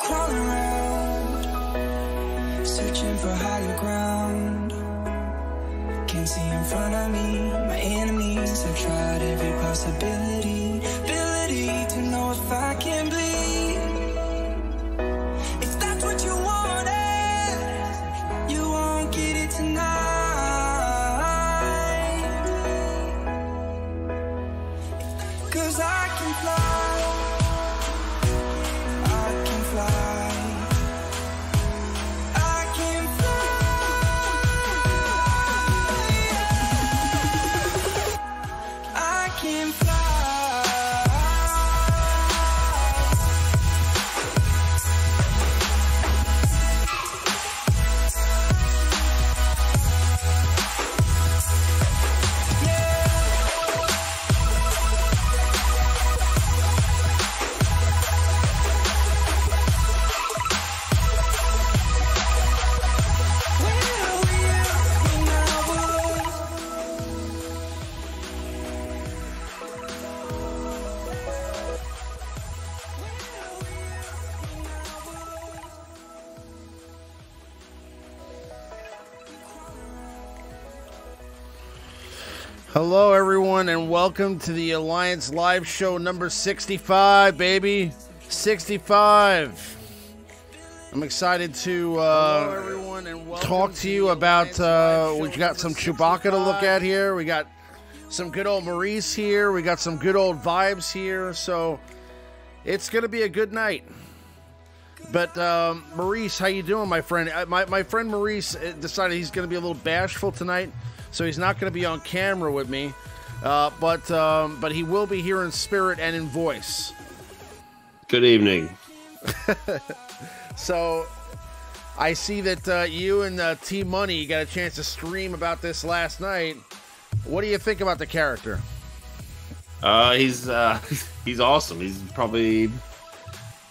crawling around, searching for higher ground. Can't see in front of me, my enemies have tried every possibility, ability to know if I can bleed. If that's what you wanted, you won't get it tonight. 'Cause I can fly, I can fly, I can fly, I can fly. Hello, everyone, and welcome to the Alliance Live Show number 65, baby. 65. I'm excited to talk to you about, we've got some Chewbacca to look at here. We got some good old Maurice here. We got some good old vibes here. So it's going to be a good night. But Maurice, how you doing, my friend? My friend Maurice decided he's going to be a little bashful tonight. So he's not going to be on camera with me, but he will be here in spirit and in voice. Good evening. So I see that you and T Money got a chance to stream about this last night. What do you think about the character? He's awesome. He's probably,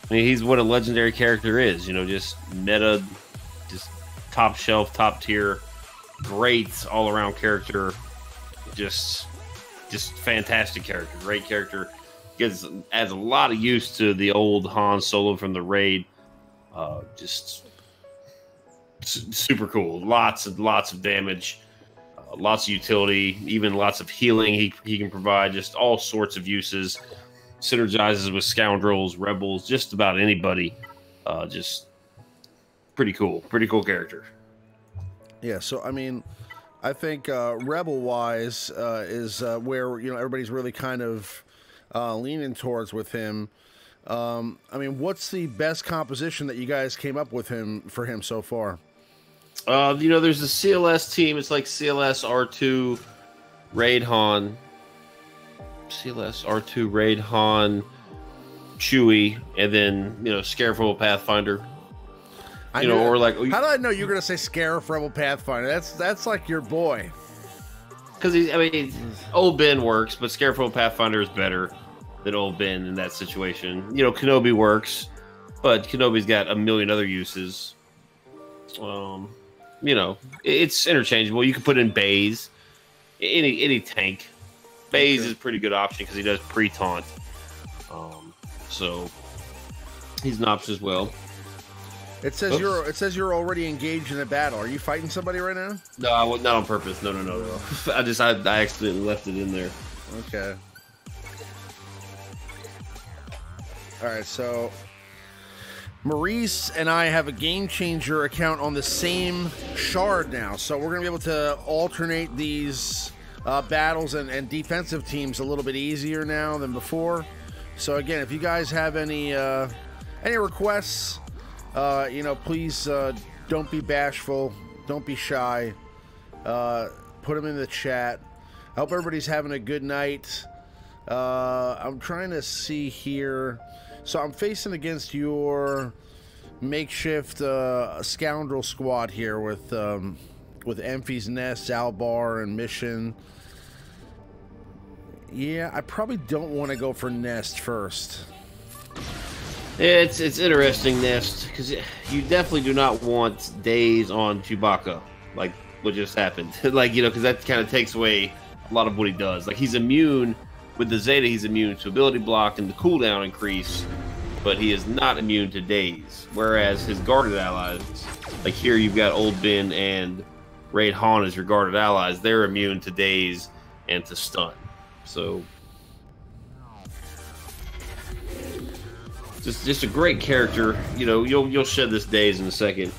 he's what a legendary character is. You know, just meta, just top shelf, top tier. Great all-around character, just fantastic character, great character. Adds a lot of use to the old Han Solo from the raid. Just super cool. Lots of damage, lots of utility, even lots of healing. He can provide just all sorts of uses. Synergizes with scoundrels, rebels, just about anybody. Just pretty cool character. Yeah, so I mean, I think Rebel-wise is where everybody's really kind of leaning towards with him. I mean, what's the best composition that you guys came up with for him so far? There's a CLS team. It's like CLS R2 Raid Han, CLS R2 Raid Han, Chewie, and then Scareful Pathfinder. Or like, how did I know you were gonna say Scarif Rebel Pathfinder? That's like your boy. Because old Ben works, but Scarif Pathfinder is better than old Ben in that situation. Kenobi works, but Kenobi's got a million other uses. It's interchangeable. You can put in Baze, any tank. Baze is a pretty good option because he does pre-taunt. So he's an option as well. It says you're already engaged in a battle. Are you fighting somebody right now? No, not on purpose. No. I accidentally left it in there. Okay. All right, so Maurice and I have a Game Changer account on the same shard now, so we're gonna be able to alternate these battles and defensive teams a little bit easier now than before. So again, if you guys have any requests. Please don't be bashful. Don't be shy. Put them in the chat. I hope everybody's having a good night. I'm trying to see here. So I'm facing against your makeshift scoundrel squad here with Emphy's Nest, Albar, and Mission. Yeah, I probably don't want to go for Nest first. It's interesting, Nest, because you definitely do not want days on Chewbacca, like what just happened. Because that kind of takes away a lot of what he does. Like, he's immune with the Zeta. He's immune to ability block and the cooldown increase. but he is not immune to daze. Whereas his guarded allies, like here you've got Old Ben and Raid Han as your guarded allies, they're immune to daze and to stun. So just a great character. You know, you'll shed this daze in a second,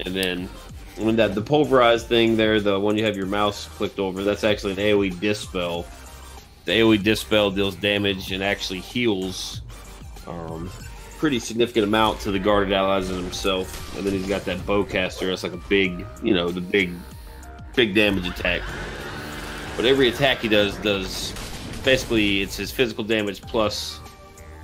and then when the pulverized thing there, the one you have your mouse clicked over, that's actually an AoE dispel. The AoE dispel deals damage and actually heals pretty significant amount to the guarded allies and himself. And then he's got that bowcaster. That's like a big, you know, the big damage attack. But every attack he does basically, it's his physical damage plus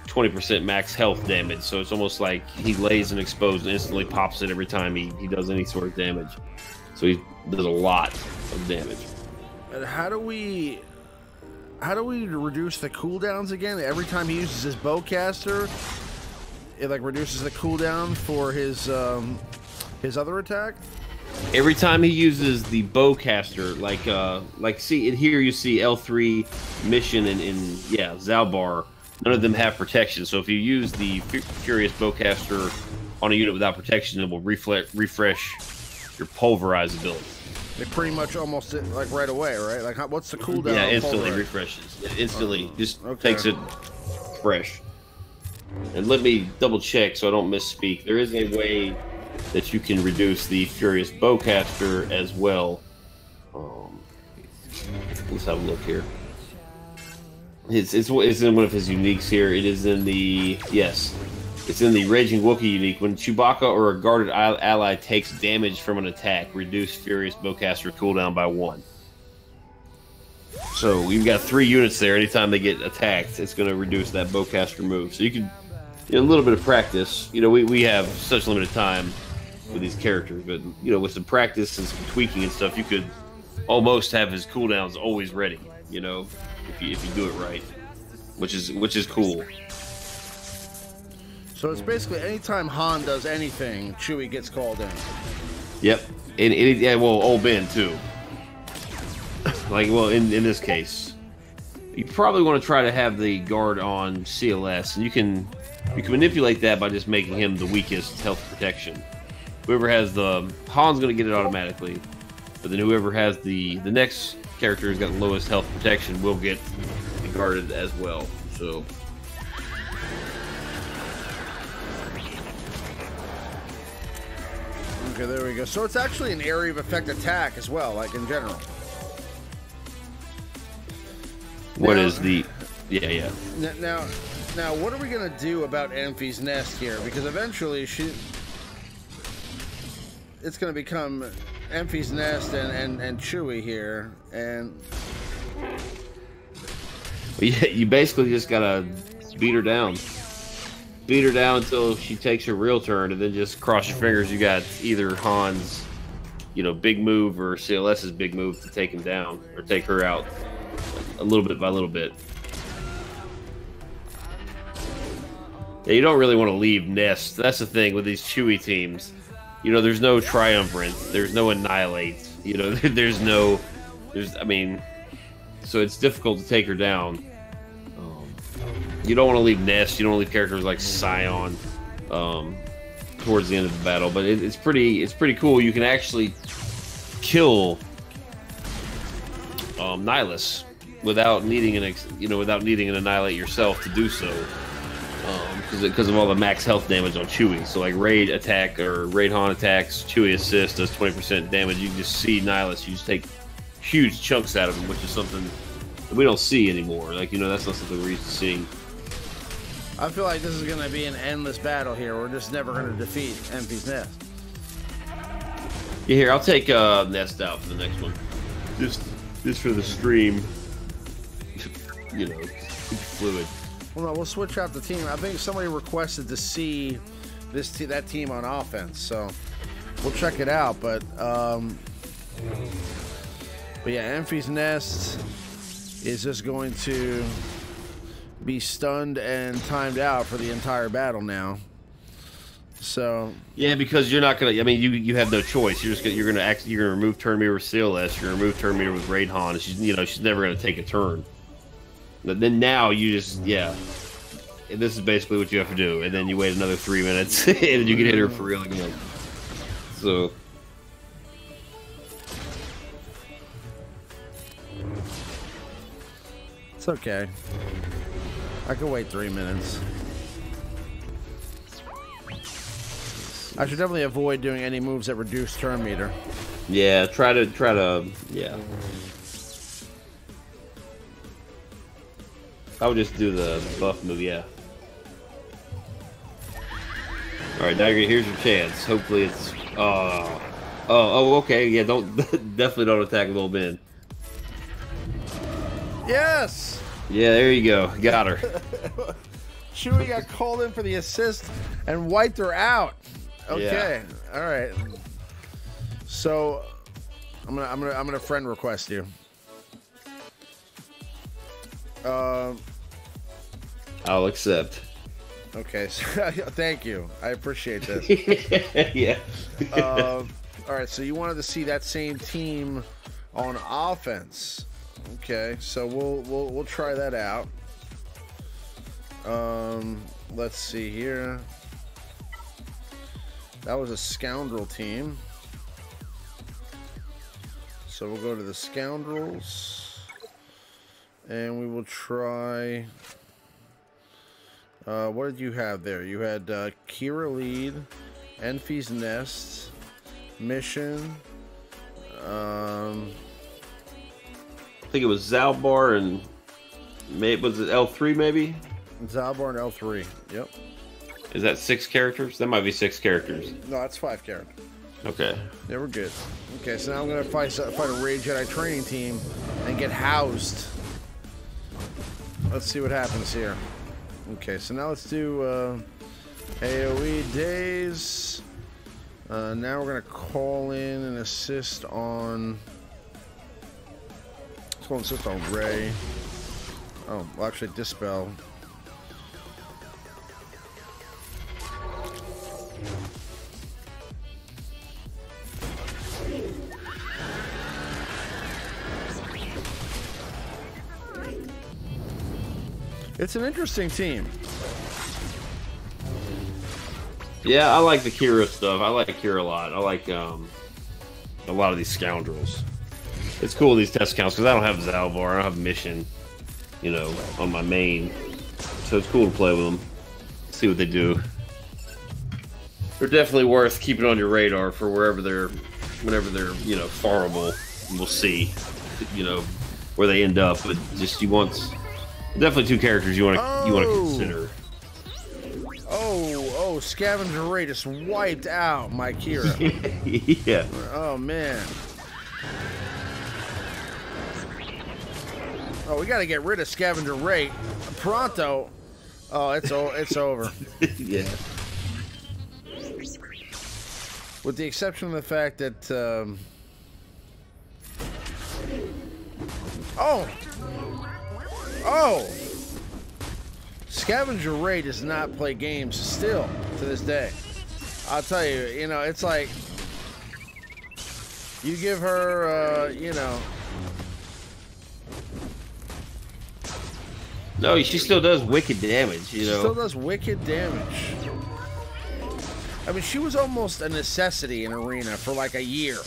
20% max health damage. So it's almost like he lays an exposed and instantly pops it every time he does any sort of damage. So he does a lot of damage. And how do we reduce the cooldowns again? Every time he uses his bowcaster, it like reduces the cooldown for his other attack? Every time he uses the bowcaster, like see in here you see L3 mission and yeah, Zalbar, none of them have protection. So if you use the Furious bowcaster on a unit without protection, it will refresh your pulverize ability. It pretty much almost like right away, right? Like what's the cooldown? Yeah, instantly refreshes. It instantly just takes it fresh. And let me double check so I don't misspeak. There is a way that you can reduce the Furious bowcaster as well. Let's have a look here. It's in one of his uniques here. It is in the it's in the Raging Wookiee unique. When Chewbacca or a guarded ally takes damage from an attack, reduce Furious bowcaster cooldown by 1. So you've got 3 units there. Anytime they get attacked, it's going to reduce that bowcaster move. So you can, a little bit of practice. You know, we have such limited time with these characters, but with some practice and some tweaking and stuff, you could almost have his cooldowns always ready. If you do it right, which is cool. So it's basically anytime Han does anything, Chewie gets called in. Yep, and Old Ben too. Like, well, in this case, you probably want to try to have the guard on CLS, and you can manipulate that by just making him the weakest health protection. Whoever has the Han's going to get it automatically, but then whoever has the next character who's got the lowest health protection will get guarded as well. So. Okay, there we go. So it's actually an area of effect attack as well, like in general. What is the... Yeah. Now, what are we going to do about Enfy's Nest here? Because eventually it's going to become Enfy's Nest and Chewie here. And... Well, yeah, you basically just got to beat her down. Beat her down until she takes her real turn, and then just cross your fingers you got either Han's, big move or CLS's big move to take him down or take her out a little bit by little bit. Yeah, you don't really want to leave Nest. That's the thing with these Chewie teams. There's no Triumvirate, there's no Annihilate. So it's difficult to take her down. You don't want to leave Nest. You don't want to leave characters like Scion towards the end of the battle. But it's pretty cool. You can actually kill Nihilus without needing an Annihilate yourself to do so, because of all the max health damage on Chewie. So like Raid attack or Raid Han attacks, Chewie assist does 20% damage. You can just see Nihilus. You just take huge chunks out of him, which is something that we don't see anymore. Like that's not something we're used to seeing. I feel like this is going to be an endless battle here. We're just never going to defeat Enfy's Nest. Yeah, here, I'll take Nest out for the next one. Just for the stream. Keep fluid. Well, no, we'll switch out the team. I think somebody requested to see that team on offense, so we'll check it out. But yeah, Enfy's Nest is just going to be stunned and timed out for the entire battle now. So yeah, because you're not gonna. You have no choice. You're gonna remove turn meter with CLS. You're gonna remove turn meter with Raid Han. She's never gonna take a turn. But then now you just this is basically what you have to do, and then you wait another 3 minutes, and then you can hit her for real again. So. It's okay. I could wait 3 minutes. I should definitely avoid doing any moves that reduce turn meter. Yeah, try to, yeah. I would just do the buff move, yeah. Alright, now here's your chance. Hopefully it's, oh, okay, yeah, definitely don't attack Lil Ben. Yes! Yeah, there you go. Got her. Chewie got called in for the assist and wiped her out. Okay. Yeah. All right. So I'm gonna friend request you. I'll accept. Okay. So, thank you. I appreciate this. Yeah. All right. So you wanted to see that same team on offense. Okay, so we'll try that out. Let's see here. That was a scoundrel team. So we'll go to the scoundrels, and we will try. What did you have there? You had Kira lead, Enfy's Nest, Mission. I think it was Zalbar and was it L3 maybe? Zalbar and L3. Yep. Is that 6 characters? That might be 6 characters. No, that's 5 characters. Okay. Yeah, we're good. Okay, so now I'm gonna fight a Raid Jedi training team and get housed. Let's see what happens here. Okay, so now let's do AOE days. Now we're gonna call in and assist on. Let's go and assist on Ray. Oh, well, actually dispel. It's an interesting team. Yeah, I like the Kira stuff. I like Kira a lot. I like a lot of these scoundrels. It's cool, these test counts, because I don't have Zalbar, I don't have Mission, you know, on my main. So it's cool to play with them. See what they do. They're definitely worth keeping on your radar for whenever they're, you know, farmable. We'll see, you know, where they end up. But just definitely 2 characters you want to consider. Oh, Scavenger Ray just wiped out my Kira. Yeah. Oh man. Oh, we got to get rid of Scavenger Ray pronto. Oh, it's over. Yeah. With the exception of the fact that. Oh! Scavenger Ray does not play games still to this day. I'll tell you, you know, it's like you give her, you know. No, she still does wicked damage, you know. She still does wicked damage. I mean, she was almost a necessity in Arena for like a year.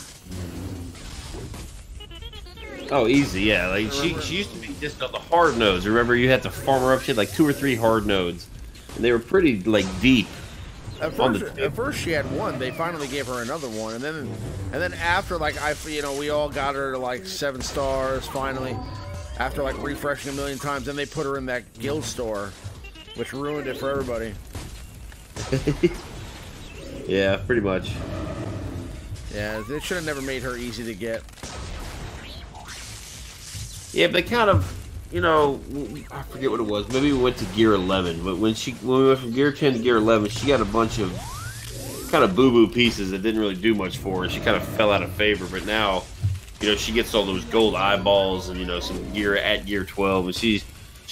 Oh, easy, yeah. Like she used to be just on the hard nodes. Remember, you had to farm her up. She had like 2 or 3 hard nodes, and they were pretty like deep. At first she had 1. They finally gave her another one, and then after like we all got her to like 7 stars finally. After like refreshing a million times, then they put her in that guild store, which ruined it for everybody. Yeah, pretty much. Yeah, they should have never made her easy to get. Yeah, but they kind of, you know, I forget what it was. Maybe we went to Gear 11, but when we went from Gear 10 to Gear 11, she got a bunch of kind of boo-boo pieces that didn't really do much for her. She kind of fell out of favor, but now, you know, she gets all those gold eyeballs and, you know, some gear at Gear 12, and she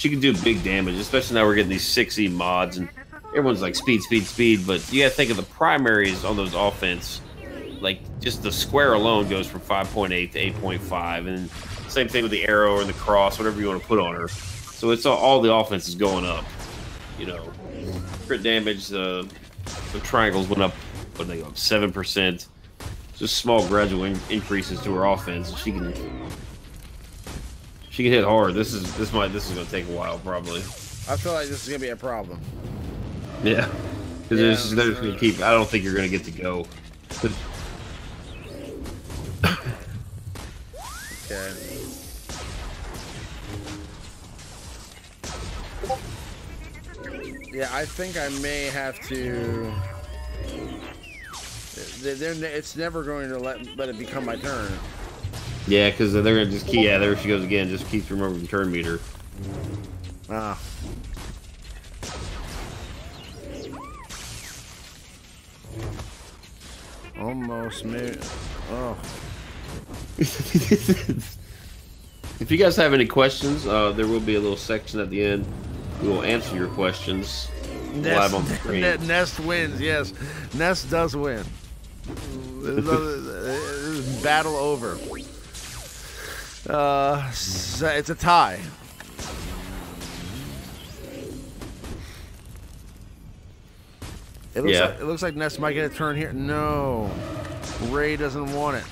can do big damage, especially now we're getting these 6E mods, and everyone's like speed, but you gotta think of the primaries on those offense. Like, just the square alone goes from 5.8 to 8.5, and same thing with the arrow or the cross, whatever you want to put on her. So it's all the offense is going up. You know, crit damage. The triangles went up. What they go up 7%. Just small gradual increases to her offense. She can hit hard. This is going to take a while probably. I feel like this is going to be a problem. Yeah, because they're just going to keep. I don't think you're going to get to go. Okay. Yeah, I think I may have to. It's never going to let it become my turn. Yeah, because they're going to just keep. Yeah, there she goes again. Just keeps remembering turn meter. Ah. Almost made. Oh. If you guys have any questions, there will be a little section at the end. We will answer your questions live on the screen. Nest wins, yes. Nest does win. Battle over. It's a tie. It looks like Nest might get a turn here. No. Ray doesn't want it.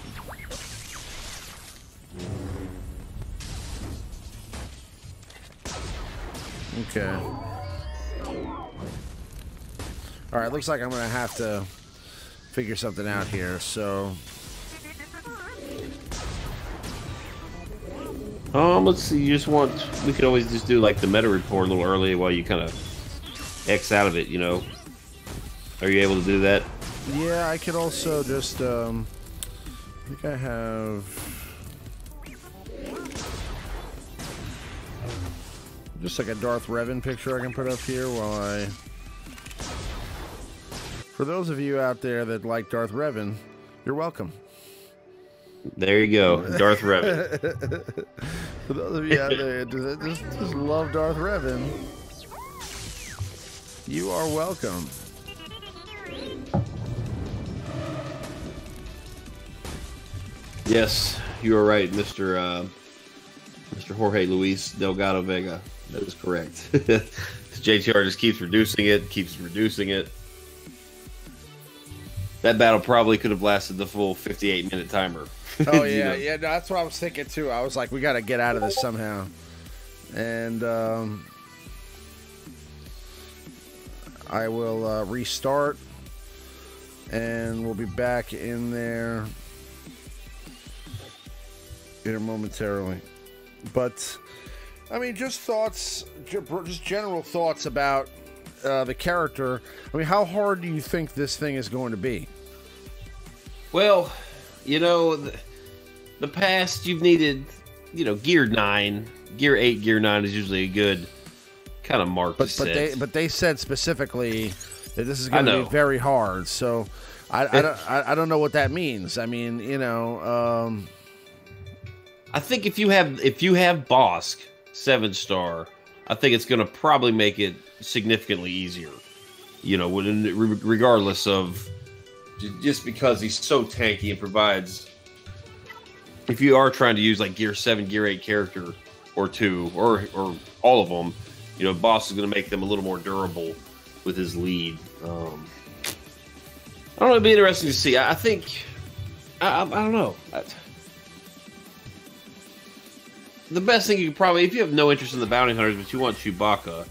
Okay. Alright, looks like I'm going to have to figure something out here, so... Let's see, we could always just do like the meta report a little early while you kind of X out of it, you know? Are you able to do that? Yeah, I could also just, I think I have... just like a Darth Revan picture I can put up here while I... For those of you out there that like Darth Revan, you're welcome. There you go, Darth Revan. For those of you out there that just love Darth Revan, you are welcome. Yes, you are right, Mr. Jorge Luis Delgado Vega. That is correct. JTR just keeps reducing it. That battle probably could have lasted the full 58-minute timer. Oh, yeah, yeah, no, that's what I was thinking, too. I was like, we got to get out of this somehow. And I will restart, and we'll be back in there here momentarily. But, I mean, just thoughts, just general thoughts about the character. I mean, how hard do you think this thing is going to be? Well, you know, the past you've needed, you know, Gear 9, Gear 8, Gear 9 is usually a good kind of mark to set. But they said specifically that this is going to be very hard. So I don't know what that means. I mean, you know, I think if you have Bosk 7-star, I think it's going to probably make it significantly easier. You know, regardless of just because he's so tanky and provides. If you are trying to use like Gear 7, Gear 8 character or 2 or all of them, you know, Boss is going to make them a little more durable with his lead. I don't know. It'd be interesting to see. I think I don't know. The best thing you could probably, if you have no interest in the bounty hunters but you want Chewbacca,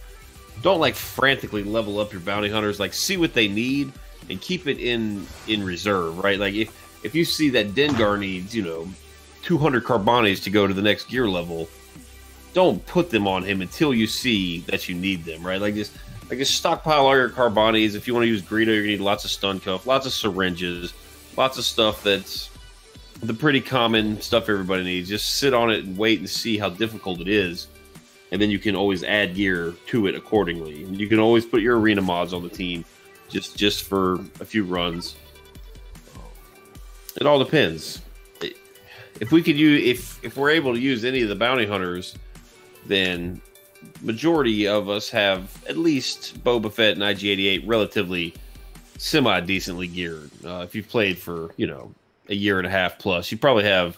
don't like frantically level up your bounty hunters. Like, see what they need and keep it in reserve, right? Like if you see that Dengar needs, you know, 200 Carbonis to go to the next gear level, don't put them on him until you see that you need them, right? Like just stockpile all your Carbonis. If you want to use Greedo, you're gonna need lots of stun cuff, lots of syringes, lots of stuff that's the pretty common stuff everybody needs. Just sit on it and wait and see how difficult it is, and then you can always add gear to it accordingly. And you can always put your arena mods on the team just for a few runs. It all depends. If we could use, if we're able to use any of the bounty hunters, then majority of us have at least Boba Fett and IG-88 relatively semi-decently geared. If you've played for, you know, a year and a half plus, you probably have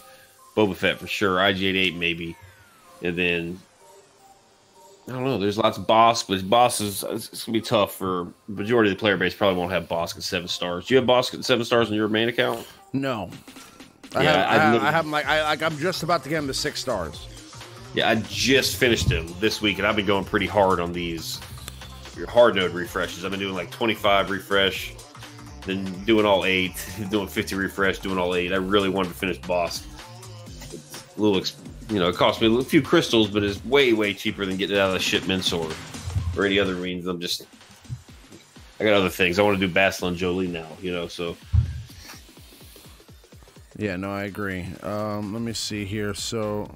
Boba Fett for sure, IG-88 maybe, and then I don't know. There's lots of Bosk, but Bosk is it's gonna be tough for majority of the player base. Probably won't have Bosk at 7 stars. Do you have Bosk at 7 stars on your main account? No. Yeah, I have him I'm just about to get him to 6 stars. Yeah, I just finished him this week, and I've been going pretty hard on these hard node refreshes. I've been doing like 25 refresh, then doing all 8, doing 50 refresh, doing all 8. I really wanted to finish Bosk. It's a little, it cost me a few crystals, but it's way, way cheaper than getting it out of the shipments or any other means. I got other things. I want to do Basil and Jolie now, so. Yeah, no, I agree. Let me see here. So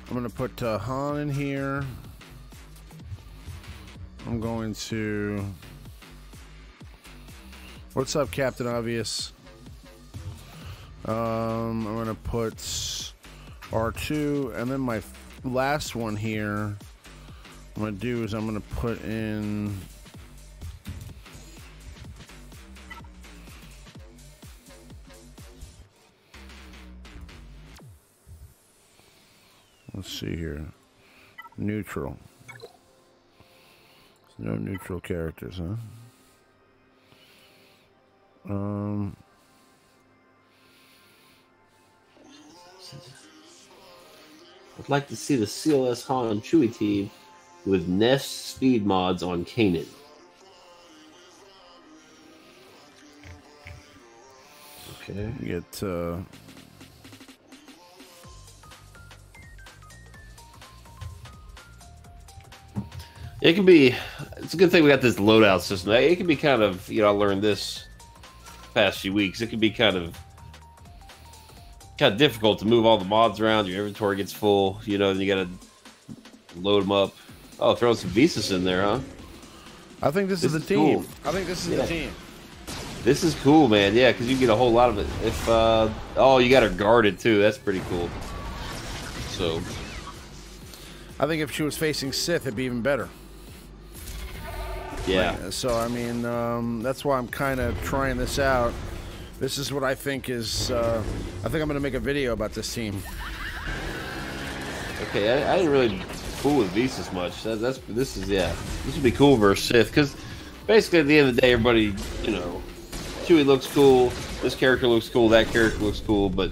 I'm going to put Han in here. I'm going to... What's up, Captain Obvious? I'm going to put R2, and then my last one here, I'm going to do is I'm going to put in... Let's see here. Neutral. No neutral characters, huh? I'd like to see the CLS Han and Chewie team with Nest speed mods on Kanan. Okay. Get it can be. It's a good thing we got this loadout system. It can be kind of. I learned this past few weeks. It can be kind of difficult to move all the mods around. Your inventory gets full. Then you got to load them up. Oh, throwing some Visas in there, huh? I think this is the team. Cool. I think this is the team. This is cool, man. Yeah, because you get a whole lot of it. If you got her guarded too. That's pretty cool. So, I think if she was facing Sith, it'd be even better. Yeah. So I mean, that's why I'm kind of trying this out. This is what I think is. I think I'm going to make a video about this team. Okay, I didn't really fool with Visas much. This would be cool versus Sith because basically at the end of the day, everybody, Chewie looks cool. This character looks cool. That character looks cool. But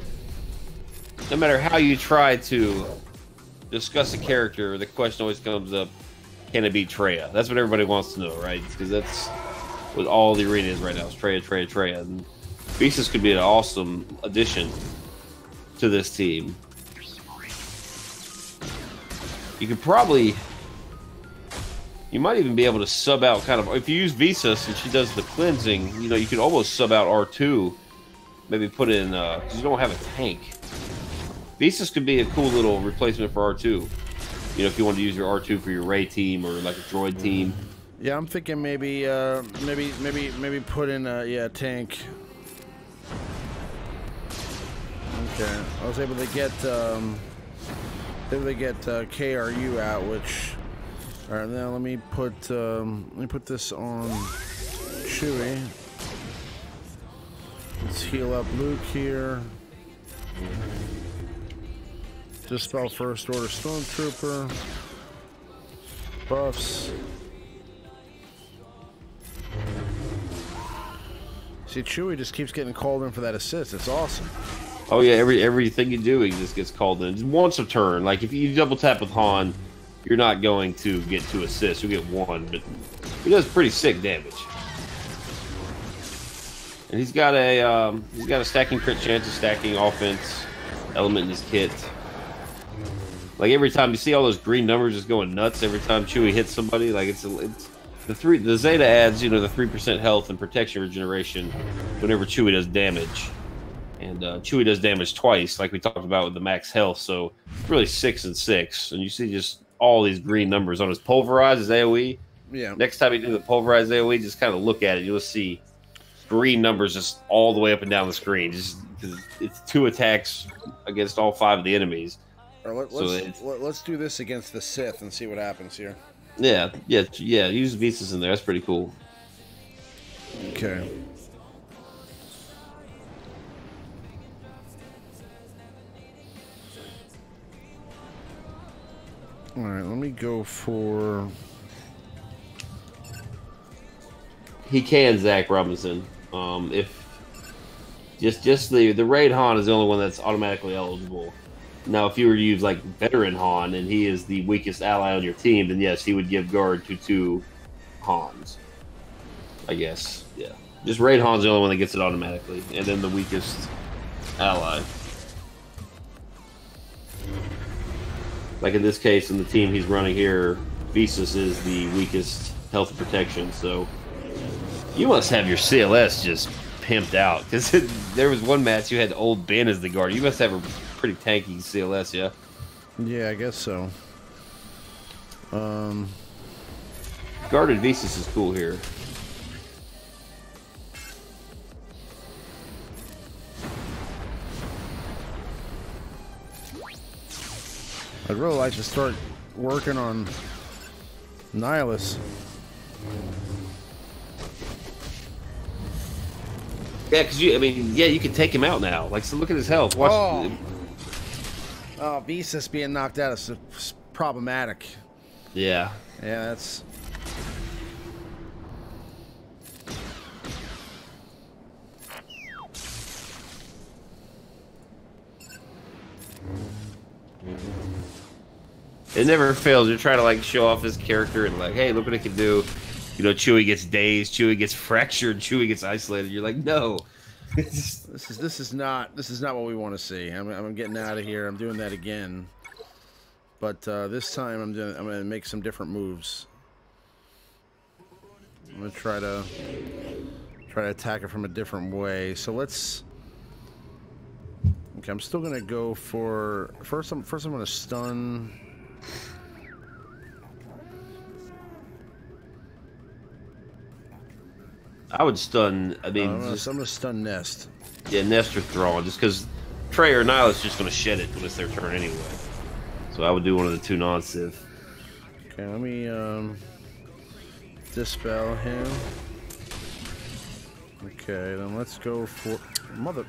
no matter how you try to discuss a character, the question always comes up: can it be Traya? That's what everybody wants to know, right? Because that's what all the arena is right now. Is Traya. And Visas could be an awesome addition to this team. You might even be able to sub out if you use Visas and she does the cleansing, you could almost sub out R2, maybe put in, because you don't have a tank. Visas could be a cool little replacement for R2. If you want to use your R2 for your Ray team or like a droid team. Yeah, I'm thinking maybe put in a tank. Okay, I was able to get KRU out, which. All right, now let me put this on Chewie. Let's heal up Luke here. Dispel First Order Stormtrooper. Buffs. See, Chewie just keeps getting called in for that assist. It's awesome. Oh yeah, everything you do, he just gets called in. Just once a turn. Like if you double tap with Han, you're not going to get 2 assists. You get 1, but he does pretty sick damage. And he's got a stacking crit chance, a stacking offense element in his kit. Like every time you see all those green numbers just going nuts every time Chewie hits somebody, like it's the Zeta adds, the 3% health and protection regeneration whenever Chewie does damage. And Chewie does damage twice, like we talked about with the max health, so it's really 6 and 6. And you see just all these green numbers on his pulverize, his AoE. Yeah. Next time you do the pulverize AoE, just kind of look at it, you'll see green numbers just all the way up and down the screen, just because it's 2 attacks against all 5 of the enemies. All right, let's do this against the Sith and see what happens here. Yeah. Use Visas in there. That's pretty cool. Okay. All right, let me go for. He can Zach Robinson. If just the Raid Han is the only one that's automatically eligible. Now, if you were to use like veteran Han and he is the weakest ally on your team, then yes, he would give guard to 2 Hans. I guess, yeah. Just Raid Han's the only one that gets it automatically, and then the weakest ally. Like in this case, in the team he's running here, Visas is the weakest health protection, so you must have your CLS just pimped out, because there was one match you had old Ben as the guard. You must have a pretty tanky CLS, yeah? Yeah, I guess so. Guarded Visas is cool here. I'd really like to start working on Nihilus. Yeah, because you can take him out now. Like, so look at his health. Watch. Oh, Visas being knocked out is problematic. Yeah. Yeah, that's. It never fails. You're trying to like show off his character and like, hey, look what it can do. You know, Chewie gets dazed, Chewie gets fractured, Chewie gets isolated. You're like, no. This is not what we want to see. I'm getting out of here. I'm doing that again. But this time I'm gonna make some different moves. I'm gonna try to attack it from a different way. So let's. Okay, I'm still gonna go for first. I'm gonna stun. I would stun. I mean, I'm gonna stun Nest. Yeah, Nest or Thrawn, just because Traya or Nihilus is just gonna shed it when it's their turn anyway. So I would do one of the 2 non-Sith. Okay, let me dispel him. Okay, then let's go for mother.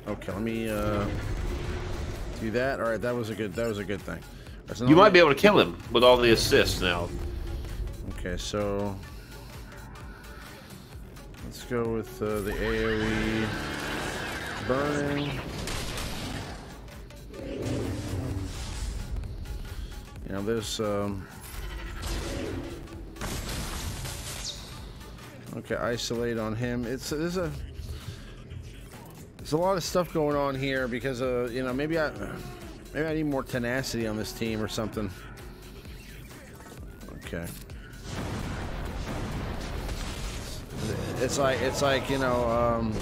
Okay, let me do that. All right, that was a good thing. So you might be able to kill him with all the assists now. Okay, so let's go with the AoE burning. You know, there's okay, isolate on him. There's a lot of stuff going on here because you know, maybe I need more tenacity on this team or something. Okay. It's like you know,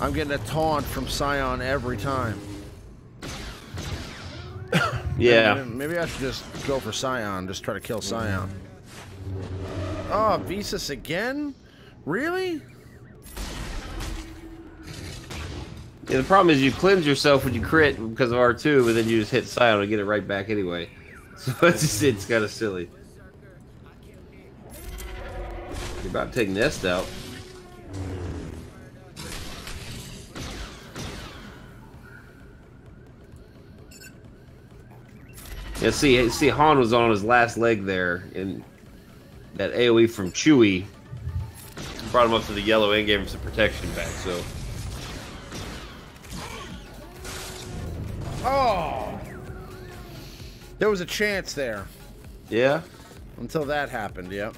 I'm getting a taunt from Scion every time. Yeah. Maybe I should just go for Scion, just try to kill Scion. Oh, Visas again? Really? Yeah, the problem is you cleanse yourself when you crit because of R2, but then you just hit Scion and get it right back anyway. So it's kind of silly. You're about to take Nest out. Yeah, see, Han was on his last leg there, and that AoE from Chewie brought him up to the yellow and gave him some protection back. So. Oh, there was a chance there. Yeah. Until that happened. Yep.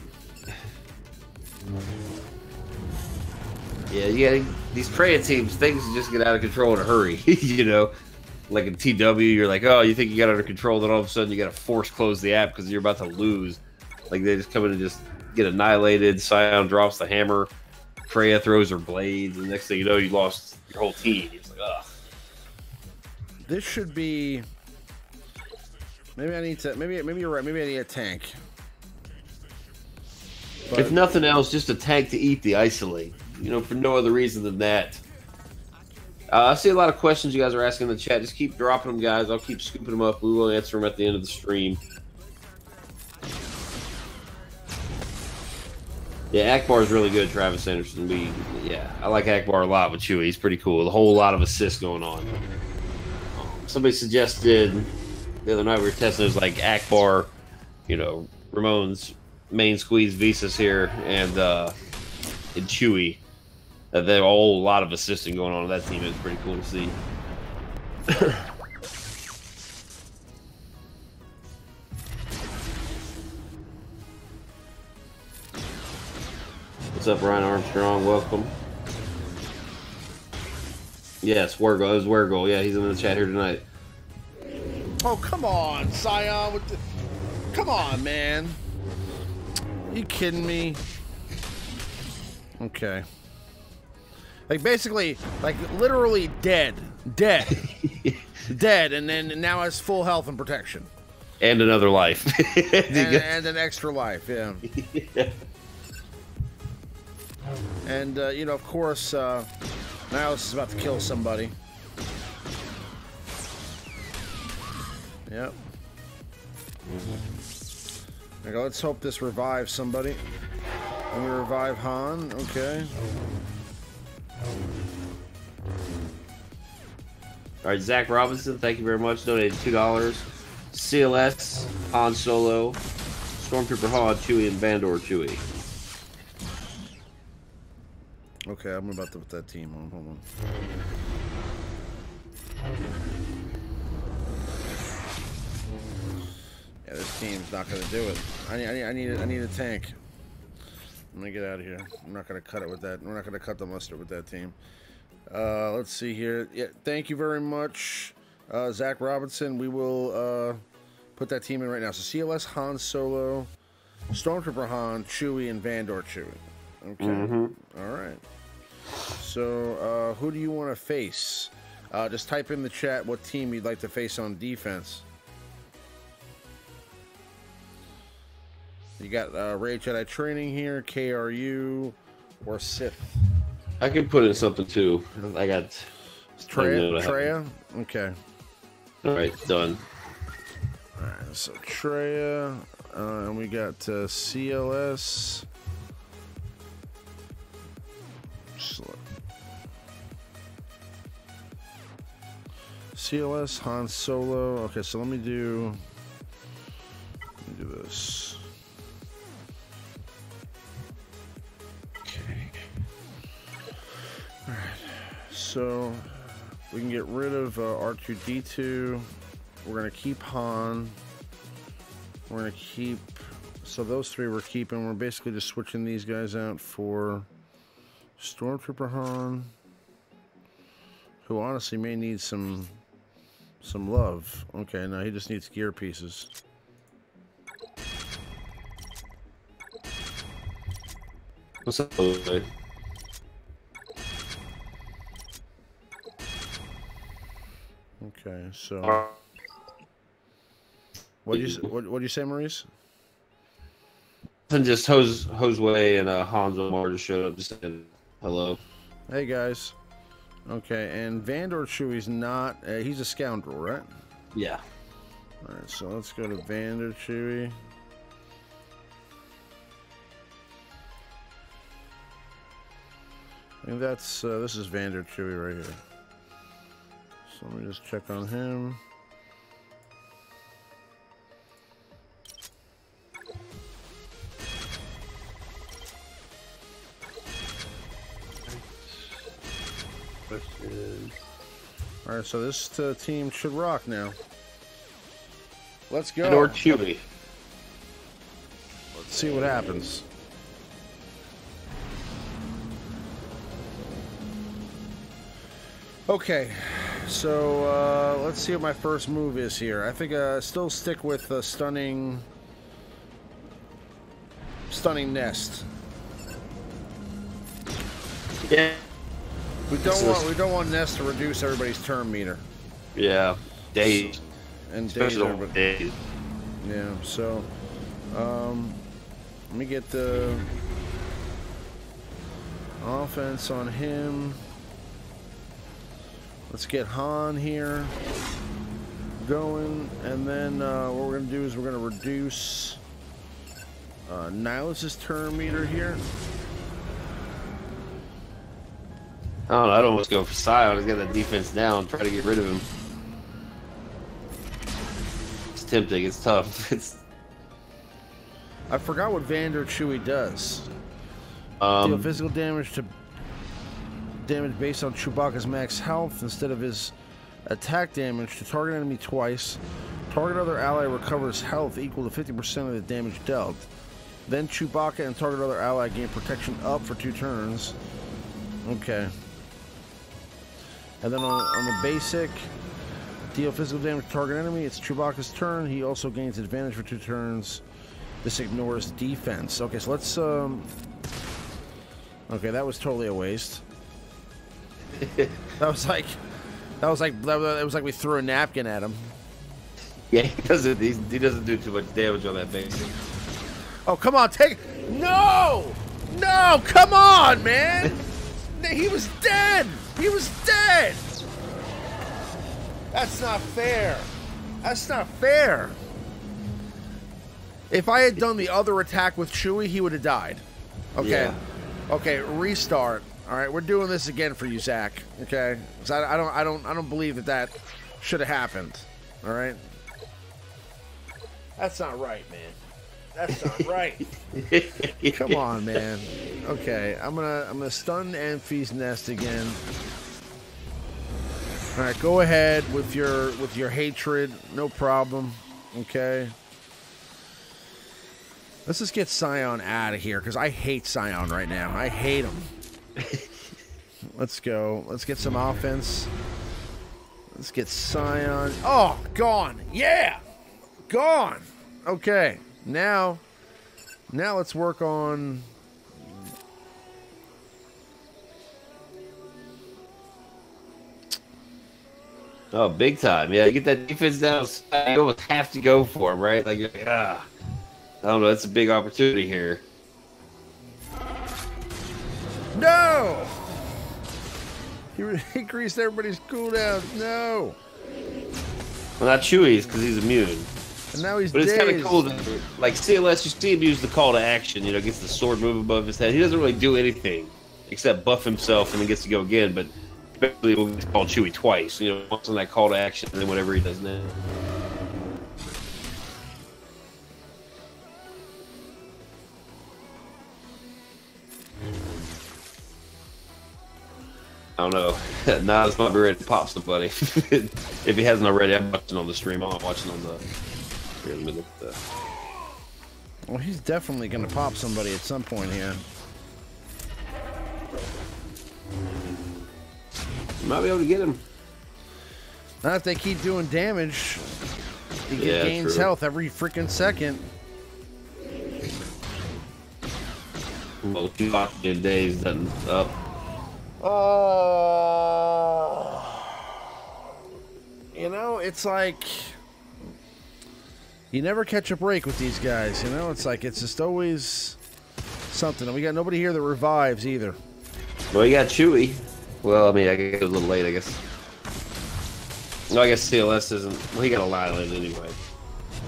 Yeah, these Traya teams, things just get out of control in a hurry. You know, like in TW, you're like, oh, you think you got under control, then all of a sudden you got to force close the app because you're about to lose. Like they just come in and just get annihilated. Scion drops the hammer. Traya throws her blades, and the next thing you know, you lost your whole team. It's like, ugh. This should be. Maybe I need to. Maybe you're right. Maybe I need a tank. But if nothing else, just a tank to eat the isolate. You know, for no other reason than that. I see a lot of questions you guys are asking in the chat. Just keep dropping them, guys. I'll keep scooping them up. We will answer them at the end of the stream. Yeah, Akbar is really good, Travis Anderson. I like Akbar a lot with Chewie. He's pretty cool. A whole lot of assists going on. somebody suggested the other night we were testing. It was like Akbar, you know, Ramon's main squeeze Visas here, and Chewie. There's a whole lot of assisting going on with that team. It's pretty cool to see. What's up, Ryan Armstrong? Welcome. Yes, Wergo. It was Wergo. Yeah, he's in the chat here tonight. Oh, come on, Scion. With the... Come on, man. You kidding me? Okay. Like, basically, like, literally dead. Dead. Dead, and then now has full health and protection. And another life. and an extra life, yeah. Yeah. And, you know, of course, Nihilus is about to kill somebody. Yep. Okay, let's hope this revives somebody. Let me revive Han. Okay. All right, Zach Robinson, thank you very much. Donated $2. CLS, Han Solo, Stormtrooper Han, Chewie, and Vandor Chewie. Okay, I'm about to put that team on. Hold on. Yeah, this team's not gonna do it. I need a tank. I'm gonna get out of here. I'm not gonna cut it with that. We're not gonna cut the mustard with that team. Let's see here. Yeah, thank you very much, Zach Robinson. We will put that team in right now. So CLS, Han Solo, Stormtrooper Han, Chewie, and Vandor Chewie. Okay. All right. So who do you want to face? Just type in the chat what team you'd like to face on defense. You got Raid Jedi Training here, KRU, or Sith. I can put in something too. I got Traya. Okay. All right, done. All right, so Traya, and we got CLS. CLS, Han Solo. Okay, so let me do this. Okay. All right. So we can get rid of R2D2. We're gonna keep Han. We're gonna keep. So those three we're keeping. We're basically just switching these guys out for Stormtrooper Han, who honestly may need some love. Okay, now he just needs gear pieces. What's up, Jose? Okay, so what do you say, Maurice? And just Josue and Hanzo Mar just showed up, just saying hello. Hey guys. Okay, and Vandor Chewie's not. He's a scoundrel, right? Yeah. All right, so let's go to Vandor Chewie. I think that's this is Vandor Chewie right here. So let me just check on him. All right, so this team should rock now. Let's go. Or Chewie. Let's see what happens. Okay, so let's see what my first move is here. I think still stick with stunning nest. Yeah. We don't want nest to reduce everybody's turn meter. Yeah. Days. And days. Days. Yeah. So, let me get the offense on him. Let's get Han here going, and then what we're gonna do is we're gonna reduce Nihilus's turn meter here. I don't know. I'd almost go for Scion. He's got that defense down. Try to get rid of him. tempting. It's tough. It's I forgot what Vandor Chewie does. Deal physical damage based on Chewbacca's max health instead of his attack damage to target enemy twice. Target other ally recovers health equal to 50% of the damage dealt. Then Chewbacca and target other ally gain protection up for 2 turns. Okay. And then on the basic, deal physical damage to target enemy. It's Chewbacca's turn. He also gains advantage for 2 turns. This ignores defense. Okay, so let's okay, that was totally a waste. It was like we threw a napkin at him. Yeah, he doesn't do too much damage on that basic. Oh, come on, no, come on, man. He was dead. That's not fair. If I had done the other attack with Chewie, he would have died. Okay. Yeah. Okay, restart. All right, we're doing this again for you, Zach. Okay? 'Cause I don't believe that should have happened. All right? That's not right, man. That's not right. Come on, man. Okay, I'm gonna stun Enfy's nest again. All right, go ahead with your hatred. No problem. Okay. Let's just get Scion out of here, because I hate Scion right now. I hate him. Let's go. Let's get some offense. Let's get Scion. Oh, gone. Yeah. Gone. Okay. Now let's work on... Oh, big time. Yeah, you get that defense down. You almost have to go for him, right? Like, I don't know. That's a big opportunity here. No! He increased everybody's cooldown. No! Well, not Chewie's, because he's immune. And now he's But it's kind of dazed. cool that, like, CLS, you see him use the call to action, you know, gets the sword move above his head. He doesn't really do anything except buff himself and then gets to go again, but basically we'll call Chewie twice, you know, once on that call to action and then whatever he does now. I don't know. Nas might be ready to pop somebody. If he hasn't already, I'm watching on the stream. I'm watching on the... Here, let me look at that. Well, he's definitely going to pop somebody at some point here. You might be able to get him. Not if they keep doing damage. He Yeah, gains true. health every freaking second. Well, if you lock your days doesn't up. You know, it's like you never catch a break with these guys. You know, it's like it's just always something. And we got nobody here that revives either. Well, you got Chewie. Well, I mean, I guess a little late, I guess. No, I guess CLS isn't. Well, he got a line on it anyway.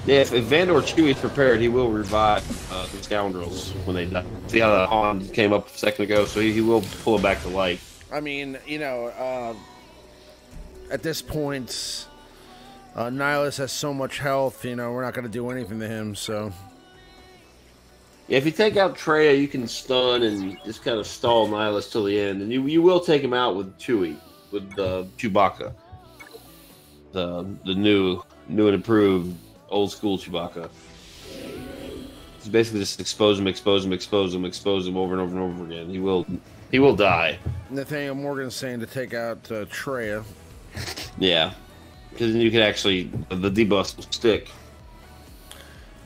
Yeah, if Vandor Chewie is prepared, he will revive the scoundrels when they die. See how the Han came up a second ago, so he will pull it back to life. I mean, you know, at this point, Nihilus has so much health, you know, we're not going to do anything to him, so... Yeah, if you take out Traya, you can stun and just kind of stall Nihilus till the end, and you will take him out with Chewie, with Chewbacca, the new and improved old school Chewbacca. It's basically just expose him over and over and over again. He will die. Nathaniel Morgan's saying to take out Traya. Yeah, because then you can actually the debuff will stick.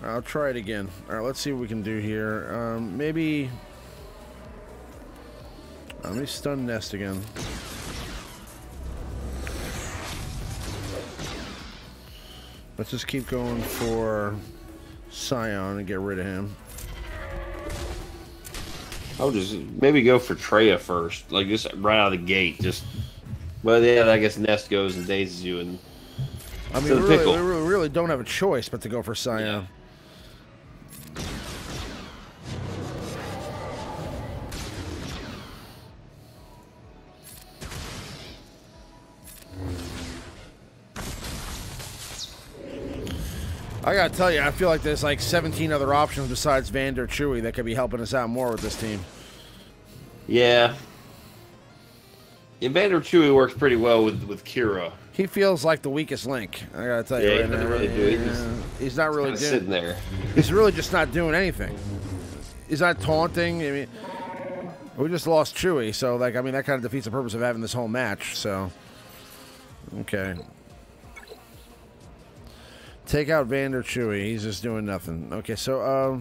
I'll try it again. All right, let's see what we can do here. Maybe let me stun Nest again. Let's just keep going for Scion and get rid of him. I would just maybe go for Traya first, like just right out of the gate. Just well, yeah, I guess Nest goes and dazes you, and I mean, we really don't have a choice but to go for Scion. Yeah. I gotta tell you, I feel like there's like 17 other options besides Vandor Chewie that could be helping us out more with this team. Yeah. And Vandor Chewie works pretty well with Kira. He feels like the weakest link. I gotta tell you. Yeah, right he doesn't now. really do it. He's not really Sitting there. He's really just not doing anything. He's not taunting. I mean, we just lost Chewie, so like, I mean, that kind of defeats the purpose of having this whole match. So, okay. Take out Vandor Chewie. He's just doing nothing. Okay, so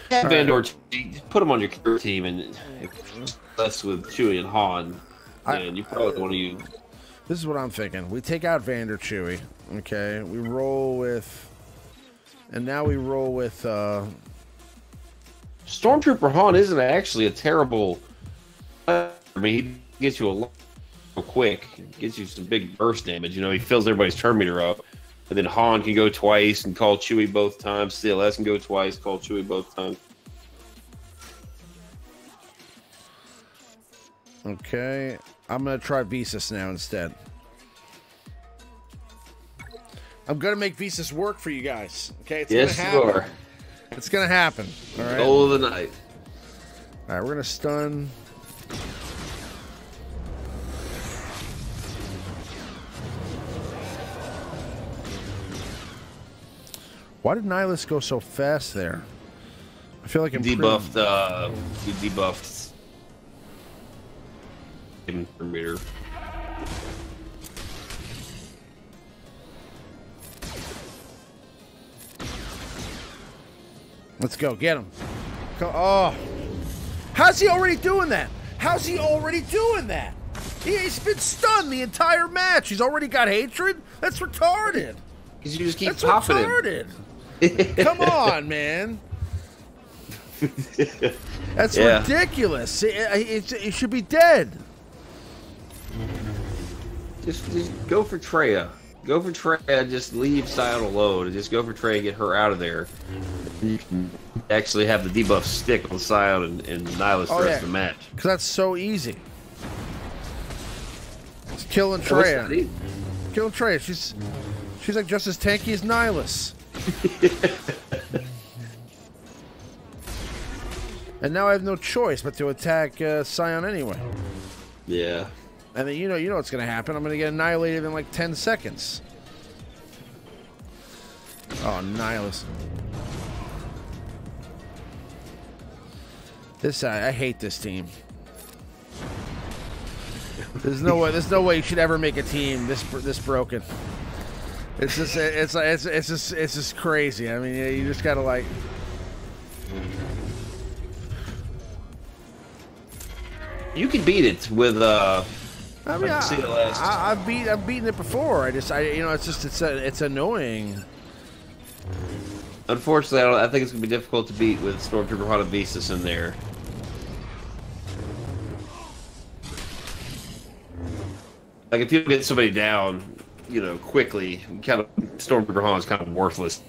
Vandor, put him on your Kira team, and less with Chewie and Han. And you probably want to use. This is what I'm thinking. We take out Vandor Chewie. Okay, we roll with, and now we roll with. Stormtrooper Han isn't actually a terrible. I mean, he gets you a lot quick. He gets you some big burst damage. You know, he fills everybody's turn meter up. And then Han can go twice and call Chewie both times. CLS can go twice, call Chewie both times. Okay, I'm gonna try Visas now instead. I'm gonna make Visas work for you guys. Okay, it's yes, gonna happen. You are. It's gonna happen. All right. Goal of the night. All right, we're gonna stun. Why did Nihilus go so fast there? I feel like I'm debuffed. You debuffed. Meter. Let's go, get him. Oh, how's he already doing that? How's he already doing that? He's been stunned the entire match. He's already got hatred. That's retarded. Because you just keep That's popping retarded. Come on, man. That's ridiculous. It should be dead. Just go for Traya. Go for Traya. Just leave Sion alone and just go for Traya and get her out of there. You can actually have the debuff stick on Sion and Nihilus the rest of the match. Because that's so easy. It's killing Traya. Killing Traya. She's like just as tanky as Nihilus. And now I have no choice but to attack Sion anyway. Yeah. And then you know what's going to happen. I'm going to get annihilated in like 10 seconds. Oh, Nihilus. I hate this team. There's no way you should ever make a team this broken. It's just crazy. I mean, you just gotta like. You can beat it with I mean, CLS. I've beaten it before. It's annoying. Unfortunately, I think it's gonna be difficult to beat with Stormtrooper Han and Visas in there. Like if you get somebody down, quickly, kind of Stormtrooper Han is kind of worthless.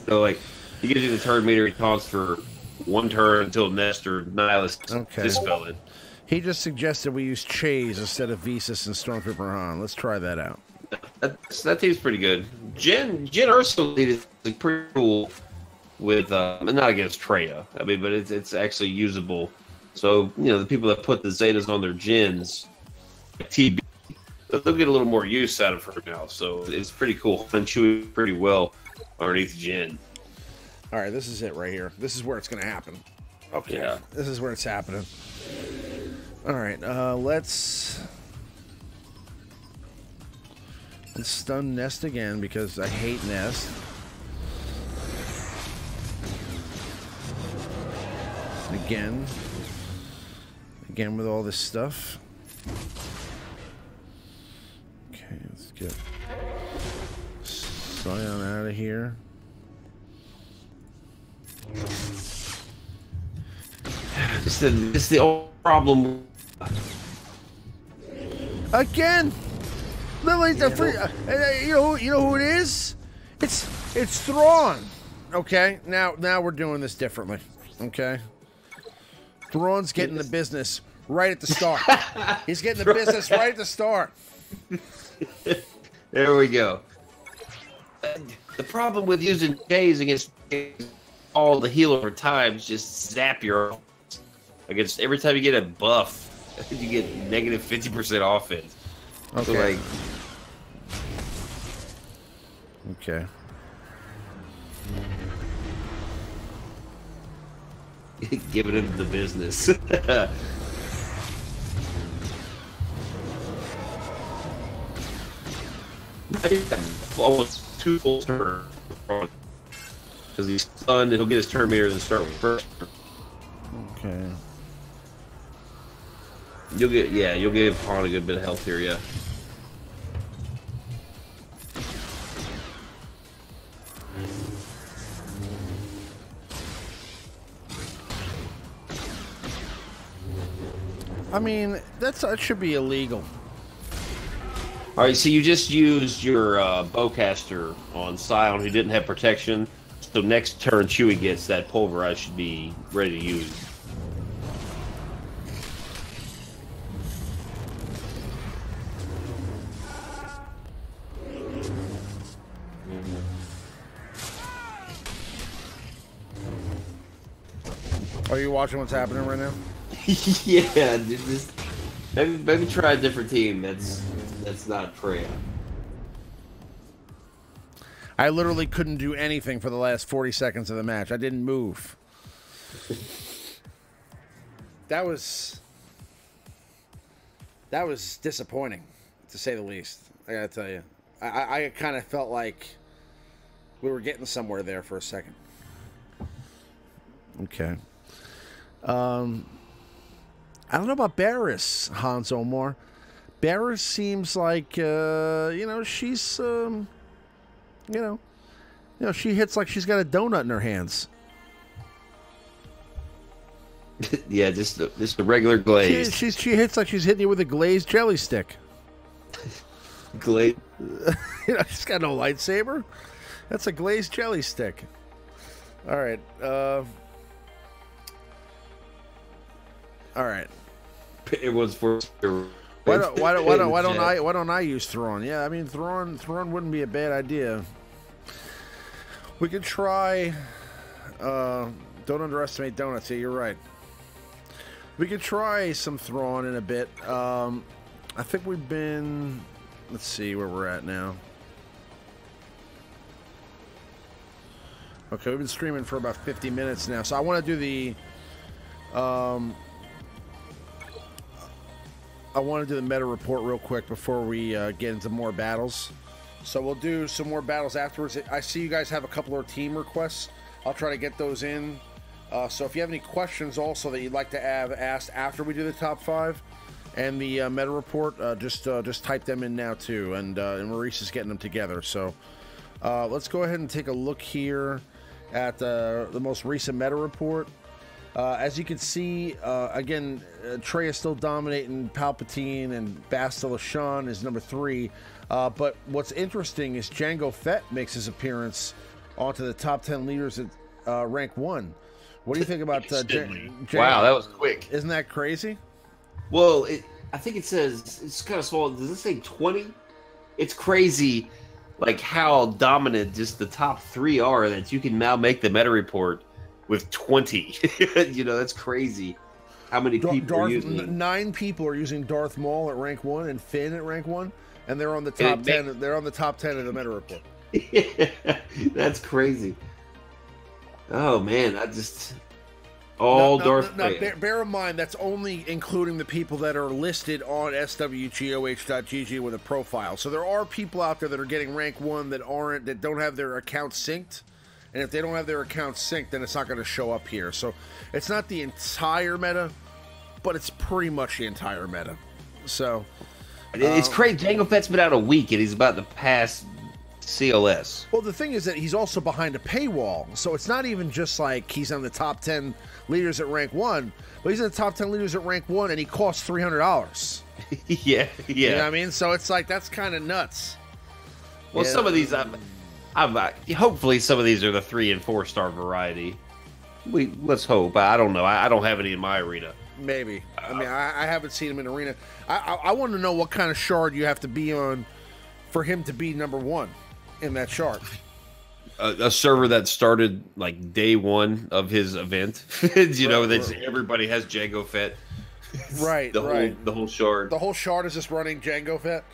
So like he gives you the turn meter, he taunts for one turn until Nestor Nihilus dispel it. He just suggested we use Chase instead of Visas and Stormtrooper Han. Let's try that out. That team's pretty good. Jyn Erso is pretty cool with not against Traya. I mean, but it's actually usable. So the people that put the Zetas on their Jins, like TB, they'll get a little more use out of her now. So it's pretty cool. And Chewie pretty well underneath Jyn. All right, this is it right here. This is where it's going to happen. Okay, yeah. This is where it's happening. All right, let's stun Nest again because I hate Nest. Again with all this stuff. Okay, let's get Sion out of here. It's the old problem. Again, Lily's the free. You know who it is? It's Thrawn. Okay, now we're doing this differently. Okay, Thrawn's getting the business right at the start. He's getting the business right at the start. There we go. The problem with using Jays against all the heal over times just zap your against every time you get a buff, you get negative 50% offense. Okay. So like, okay. giving him the business. Almost 2 full turns because he's stunned and he'll get his turn meter and start with first. Okay. You'll give Han a good bit of health here, yeah. I mean, that should be illegal. All right, so you just used your bowcaster on Scion who didn't have protection. So next turn Chewie gets that pulverize should be ready to use. Are you watching what's happening right now? Yeah, just maybe try a different team. That's not Traya. I literally couldn't do anything for the last 40 seconds of the match. I didn't move. That was disappointing, to say the least. I gotta tell you. I kind of felt like we were getting somewhere there for a second. Okay. I don't know about Barris, Hans Omar. Barris seems like, she's, she hits like she's got a donut in her hands. Yeah, just the regular glaze. She hits like she's hitting you with a glazed jelly stick. Glaze. She's got no lightsaber. That's a glazed jelly stick. All right. All right. It was for. Why don't I use Thrawn? Yeah, I mean Thrawn wouldn't be a bad idea. We could try. Don't underestimate donuts. Yeah, you're right. We could try some Thrawn in a bit. I think we've been. Let's see where we're at now. Okay, we've been streaming for about 50 minutes now, so I want to do the. I want to do the meta report real quick before we get into more battles. So we'll do some more battles afterwards. I see you guys have a couple of team requests. I'll try to get those in. So if you have any questions also that you'd like to have asked after we do the top 5 and the meta report, just type them in now too. And Maurice is getting them together. So let's go ahead and take a look here at the most recent meta report. As you can see, again, Trey is still dominating Palpatine, and Bastila Shan is number 3. But what's interesting is Jango Fett makes his appearance onto the top 10 leaders at rank 1. What do you think about Wow, that was quick. Isn't that crazy? Well, I think it says, it's kind of small. Does it say 20? It's crazy, like how dominant just the top 3 are that you can now make the meta report with 20. That's crazy. How many people are using? 9 people are using Darth Maul at rank 1 and Finn at rank 1, and they're on the top 10. They're on the top 10 of the meta report. Yeah, that's crazy. Oh man, Darth. Bear in mind that's only including the people that are listed on SWGOH.gg with a profile. So there are people out there that are getting rank 1 that don't have their accounts synced. And if they don't have their account synced, then it's not going to show up here. So it's not the entire meta, but it's pretty much the entire meta. So it's crazy. Jango Fett's been out a week, and he's about to pass CLS. Well, the thing is that he's also behind a paywall. So it's not even just like he's on the top 10 leaders at rank 1, but he's in the top 10 leaders at rank 1, and he costs $300. Yeah. You know what I mean? So it's like, that's kind of nuts. Well, some of these... hopefully some of these are the 3- and 4-star variety. Let's hope. I don't know. I don't have any in my arena. Maybe. I mean, I haven't seen him in arena. I want to know what kind of shard you have to be on for him to be number 1 in that shard. a server that started like day one of his event. You know, that everybody has Jango Fett. Right, the whole shard. The whole shard is just running Jango Fett.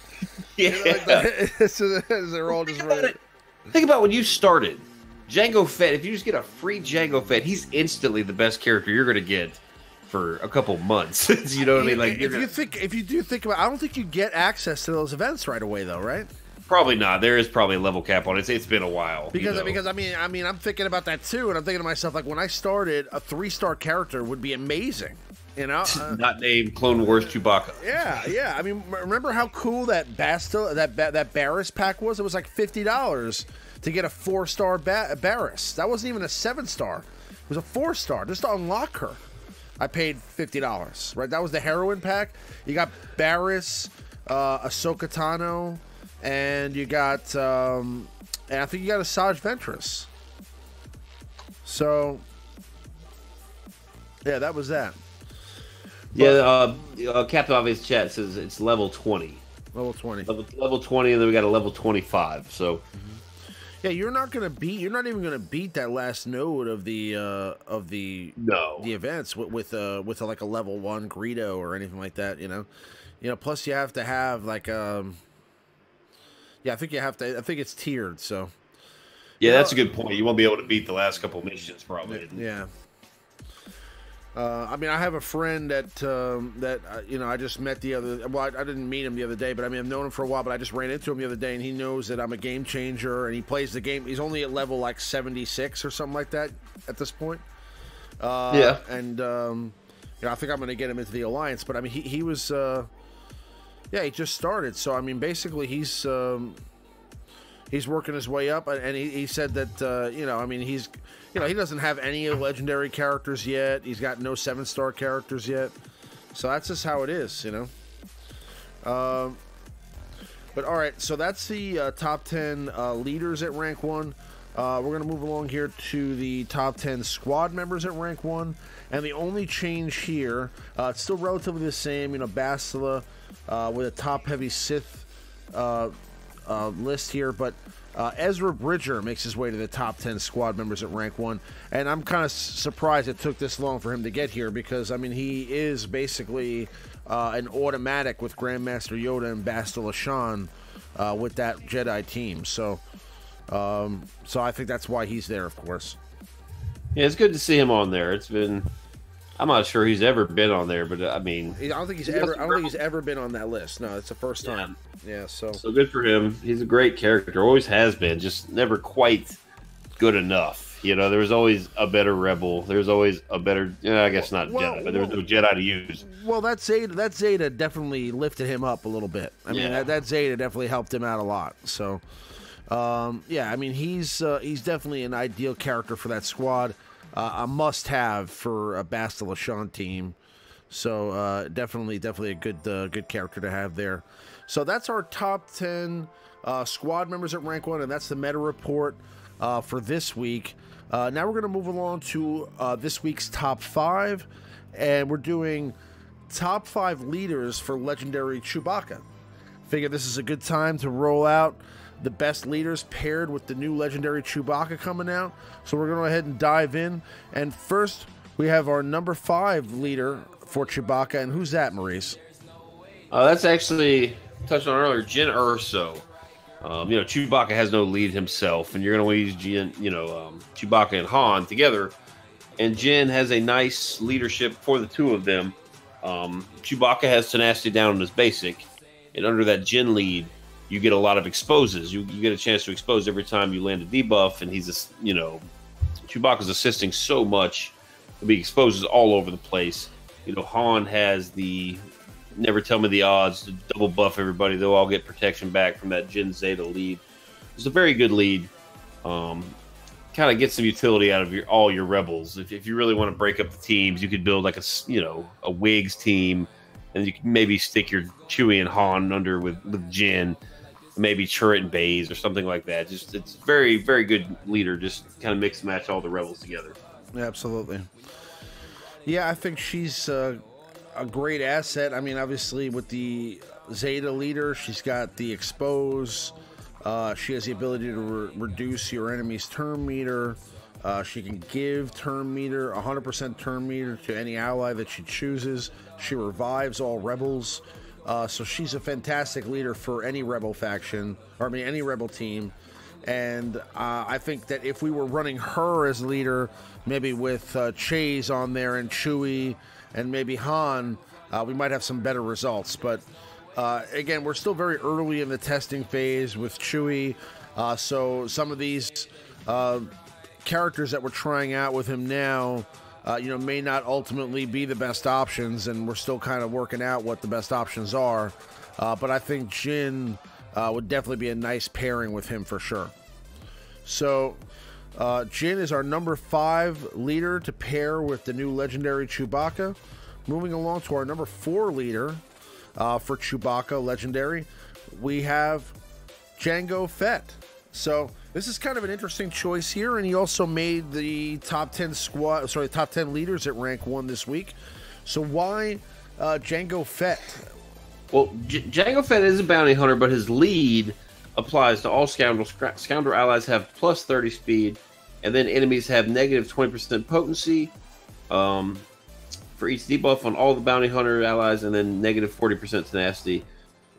Yeah, you know, like they're all just running. Think about when you started Jango Fett. If you just get a free Jango Fett, he's instantly the best character you're going to get for a couple months. You know what I mean? Like, if you do think about, I don't think you get access to those events right away, though, right? Probably not. There is probably a level cap on it. It's been a while. Because you know? because I mean I'm thinking about that too, and I'm thinking to myself, like, when I started, a 3-star character would be amazing. You know, not named Clone Wars Chewbacca. Yeah. I mean, remember how cool that that Barris pack was? It was like $50 to get a 4-star Barris. That wasn't even a 7-star. It was a 4-star just to unlock her. I paid $50. Right, that was the heroine pack. You got Barris, Ahsoka Tano. And you got, and I think you got Asajj Ventress. So, yeah, that was that. But, yeah, Captain Obvious Chat says it's level 20. Level 20. Level 20, and then we got a level 25. So, yeah, you're not even gonna beat that last node of the events with like a level 1 Greedo or anything like that. You know. Plus you have to have like Yeah, I think you have to. I think it's tiered. So, yeah, that's a good point. You won't be able to beat the last couple missions, probably. Yeah. I mean, I have a friend that I just met the other. Well, I didn't meet him the other day, but I mean, I've known him for a while. But I just ran into him the other day, and he knows that I'm a game changer, and he plays the game. He's only at level like 76 or something like that at this point. Yeah. And I think I'm going to get him into the Alliance. But I mean, he was. Yeah, he just started. So I mean, basically, he's working his way up, and he said that I mean, he doesn't have any legendary characters yet. He's got no 7-star characters yet. So that's just how it is, you know. But all right, so that's the top 10 leaders at rank 1. We're going to move along here to the top 10 squad members at rank 1. And the only change here, it's still relatively the same, Bastila with a top-heavy Sith list here, but Ezra Bridger makes his way to the top 10 squad members at rank 1, and I'm kind of surprised it took this long for him to get here, because I mean, he is basically an automatic with Grandmaster Yoda and Bastila Shan with that Jedi team, so I think that's why he's there, of course. Yeah, it's good to see him on there. I'm not sure he's ever been on there, but I mean, I don't think he's ever been on that list. No, it's the first time. Yeah, so good for him. He's a great character. Always has been. Just never quite good enough. You know, there was always a better rebel. There's always a better. I guess not Jedi, but there was no Jedi to use. Well, that Zeta definitely lifted him up a little bit. I mean, that Zeta definitely helped him out a lot. So, yeah, I mean, he's definitely an ideal character for that squad. A must-have for a Bastila Shan team, so definitely a good character to have there. So that's our top 10 squad members at rank 1, and that's the meta report for this week. Now we're going to move along to this week's top 5, and we're doing top 5 leaders for legendary Chewbacca. Figure this is a good time to roll out the best leaders paired with the new legendary Chewbacca coming out. So we're going to go ahead and dive in. And first, we have our number 5 leader for Chewbacca. And who's that, Maurice? That's actually, touched on earlier, Jyn Erso. Chewbacca has no lead himself, and you're going to use Chewbacca and Han together. And Jyn has a nice leadership for the two of them. Chewbacca has tenacity down on his basic, and under that Jyn lead, you get a lot of exposes. You get a chance to expose every time you land a debuff, and Chewbacca's assisting so much. He exposes all over the place. Han has the never tell me the odds to double buff everybody. They'll all get protection back from that Jyn Zeta lead. It's a very good lead. Kind of get some utility out of all your rebels. If you really want to break up the teams, you could build like a Wigs team, and you can maybe stick your Chewie and Han under with Jyn. Maybe Chirrut and Baze or something like that. Just it's very, very good leader. Just kind of mix and match all the rebels together. Absolutely. Yeah, I think she's a great asset. I mean, obviously with the Zeta leader, she's got the expose. She has the ability to reduce your enemy's turn meter. She can give turn meter, 100% turn meter to any ally that she chooses. She revives all rebels. So she's a fantastic leader for any rebel faction, or I mean any rebel team. And I think that if we were running her as leader, maybe with Chase on there and Chewie and maybe Han, we might have some better results. But again, we're still very early in the testing phase with Chewie. So some of these characters that we're trying out with him now, may not ultimately be the best options, and we're still kind of working out what the best options are. But I think Jin would definitely be a nice pairing with him for sure. So Jin is our number 5 leader to pair with the new legendary Chewbacca. Moving along to our number 4 leader for Chewbacca legendary, we have Jango Fett. So this is kind of an interesting choice here, and he also made the top 10 top 10 leaders at rank 1 this week. So why Jango Fett? Well, Jango Fett is a bounty hunter, but his lead applies to all scoundrels. Scoundrel allies have plus 30 speed, and then enemies have negative 20% potency for each debuff on all the bounty hunter allies, and then negative 40% tenacity.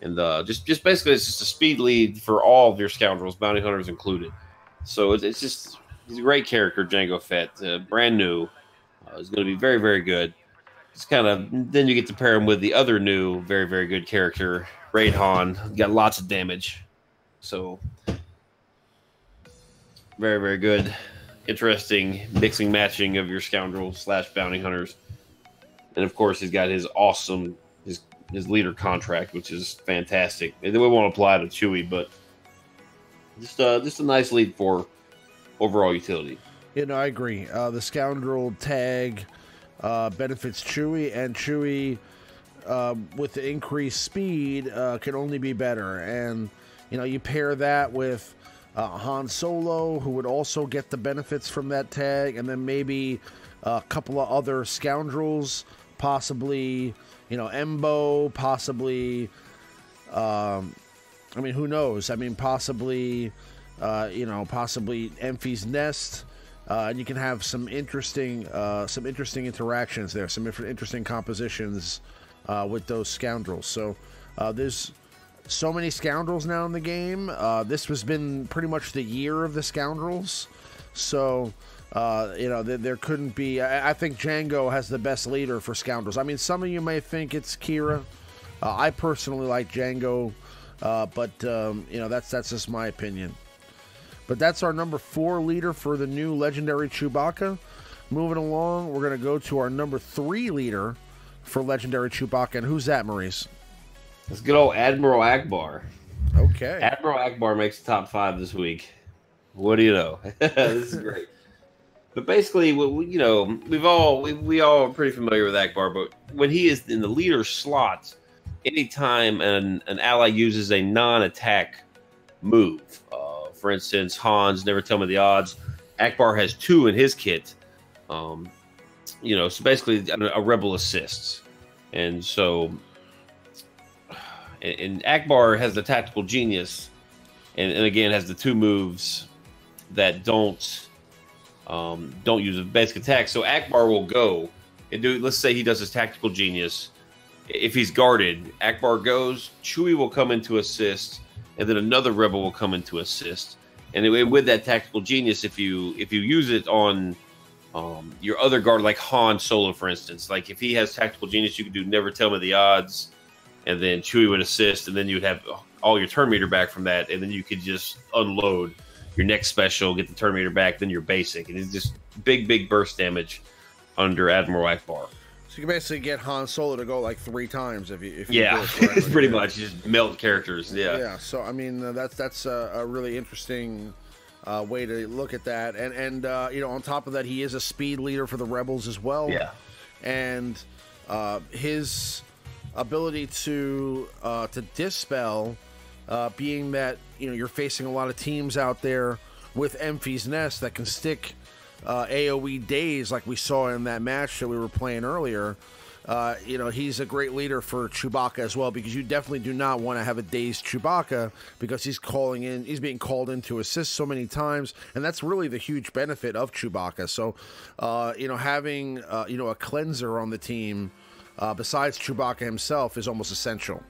And just basically, it's just a speed lead for all of your scoundrels, bounty hunters included. So it's just, he's a great character, Jango Fett, brand new. He's going to be very, very good. It's kind of, then you get to pair him with the other new, very, very good character, Raid Han. Got lots of damage. So, very, very good. Interesting mixing, matching of your scoundrels / bounty hunters. And of course, he's got his awesome, his leader contract, which is fantastic. And then we won't apply to Chewie, but just a nice lead for overall utility. I agree. The scoundrel tag benefits Chewie, and Chewie with the increased speed can only be better. And you pair that with Han Solo, who would also get the benefits from that tag, and then maybe a couple of other scoundrels, possibly Embo, possibly who knows? Possibly possibly Enfy's Nest. And you can have some interesting interactions there, some interesting compositions with those scoundrels. So there's so many scoundrels now in the game. This has been pretty much the year of the scoundrels. So there couldn't be. I think Jango has the best leader for scoundrels. Some of you may think it's Kira. I personally like Jango, but that's just my opinion. But that's our number 4 leader for the new legendary Chewbacca. Moving along, we're going to go to our number 3 leader for legendary Chewbacca. And who's that, Maurice? Let's good old Admiral Akbar. Okay. Admiral Akbar makes the top 5 this week. What do you know? This is great. But basically, we all are pretty familiar with Akbar. But when he is in the leader slot, anytime an ally uses a non-attack move, for instance, Han's Never Tell Me the Odds, Akbar has 2 in his kit. So basically a rebel assists. And so, and Akbar has the tactical genius, and again has the 2 moves that don't use a basic attack. So Akbar will go and do, let's say he does his tactical genius. If he's guarded, Akbar goes, Chewie will come in to assist, and then another rebel will come in to assist. And with that tactical genius, if you use it on your other guard, like Han Solo, for instance, like if he has tactical genius, you can do Never Tell Me the Odds, and then Chewie would assist, and then you would have all your turn meter back from that, and then you could just unload your next special, get the turn meter back, then your basic, and it's just big burst damage under Admiral Akbar. So you can basically get Han Solo to go like 3 times if you yeah, it's pretty much just melt characters. Yeah. So that's a really interesting way to look at that, and on top of that, he is a speed leader for the rebels as well. Yeah, and his ability to dispel, being that you're facing a lot of teams out there with Enfy's Nest that can stick AoE days like we saw in that match that we were playing earlier. you know, he's a great leader for Chewbacca as well, because you definitely do not want to have a dazed Chewbacca, because he's being called in to assist so many times, and that's really the huge benefit of Chewbacca. So, you know, having you know, a cleanser on the team besides Chewbacca himself is almost essential,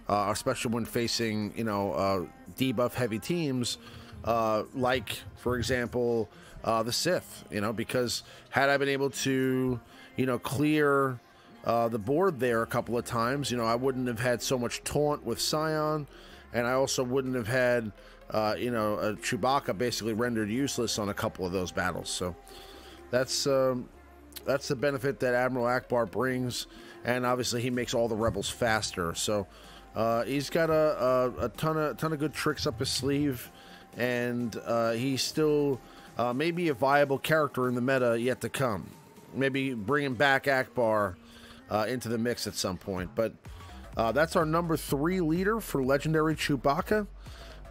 especially when facing, you know, debuff heavy teams, like, for example, the Sith. You know, because had I been able to, you know, clear the board there a couple of times, you know, I wouldn't have had so much taunt with Scion, and I also wouldn't have had, you know, a Chewbacca basically rendered useless on a couple of those battles. So that's the benefit that Admiral Akbar brings, and obviously he makes all the rebels faster. So he's got a ton of good tricks up his sleeve, and he's still maybe a viable character in the meta yet to come. Maybe bringing back Akbar into the mix at some point. But that's our number 3 leader for Legendary Chewbacca.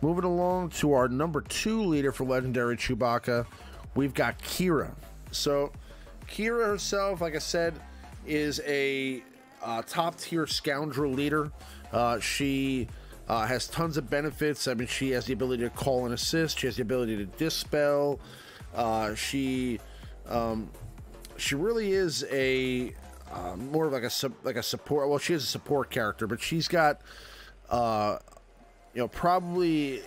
Moving along to our number 2 leader for Legendary Chewbacca, we've got Kira. So Kira herself, like I said, is a top-tier scoundrel leader. She has tons of benefits. I mean, she has the ability to call and assist. She has the ability to dispel. She really is a more of like a support. Well, she is a support character, but she's got you know, probably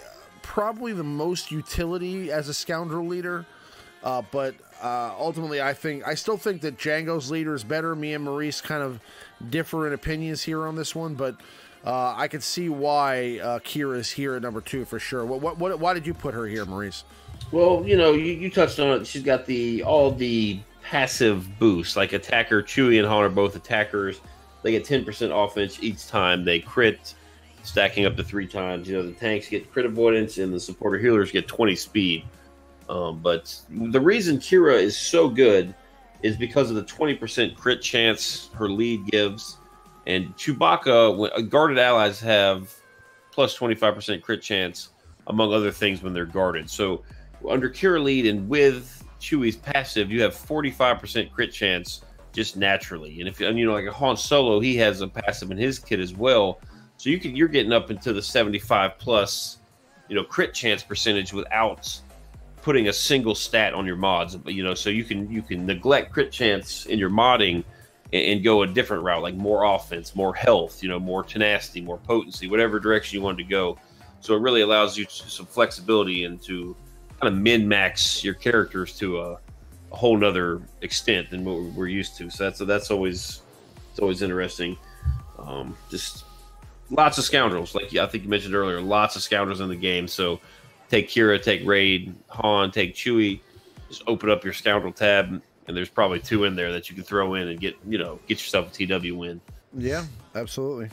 the most utility as a scoundrel leader. But ultimately, I still think that Django's leader is better. Me and Maurice kind of differ in opinions here on this one, but I can see why Kira is here at number 2 for sure. Why did you put her here, Maurice? Well, you know, you touched on it. She's got all the passive boosts, like attacker. Chewie and Han are both attackers. They get 10% offense each time they crit, stacking up to 3 times. You know, the tanks get crit avoidance, and the supporter healers get 20 speed. But the reason Kira is so good is because of the 20% crit chance her lead gives. And Chewbacca, guarded allies have plus 25% crit chance, among other things, when they're guarded. So under Kira lead and with Chewie's passive, you have 45% crit chance just naturally. And if you know, like a Han Solo, he has a passive in his kit as well. So you're getting up into the 75 plus, you know, crit chance percentage without putting a single stat on your mods. But you know, so you can neglect crit chance in your modding and go a different route, like more offense, more health, you know, more tenacity, more potency, whatever direction you want to go. So it really allows you some flexibility and to kind of min-max your characters to a whole nother extent than what we're used to. So that's always interesting. Just lots of scoundrels, like I think you mentioned earlier, lots of scoundrels in the game. So take Kira, take Raid, Han, take Chewie, just open up your scoundrel tab, and there's probably 2 in there that you can throw in and get yourself a TW win. Yeah, absolutely.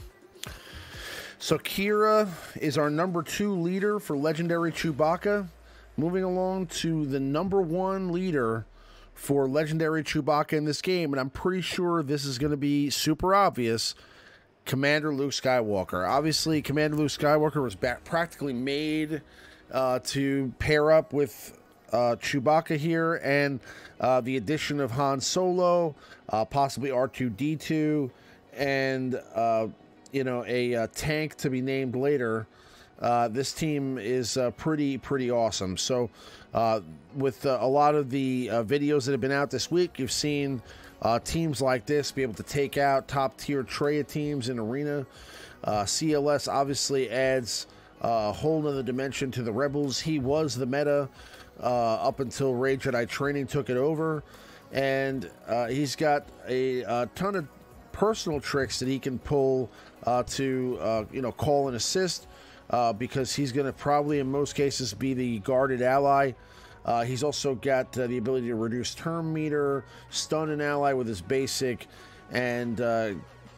So Kira is our number 2 leader for Legendary Chewbacca. Moving along to the number 1 leader for Legendary Chewbacca in this game, and I'm pretty sure this is going to be super obvious, Commander Luke Skywalker. Obviously, Commander Luke Skywalker was practically made to pair up with Chewbacca here, and the addition of Han Solo, possibly R2-D2, and you know, a tank to be named later. This team is pretty awesome. So with a lot of the videos that have been out this week, you've seen teams like this be able to take out top-tier Traya teams in Arena. CLS obviously adds a whole nother dimension to the Rebels. He was the meta up until Rey Jedi Training took it over, and he's got a ton of personal tricks that he can pull to you know, call and assist, because he's going to probably in most cases be the guarded ally. He's also got the ability to reduce turn meter, stun an ally with his basic, and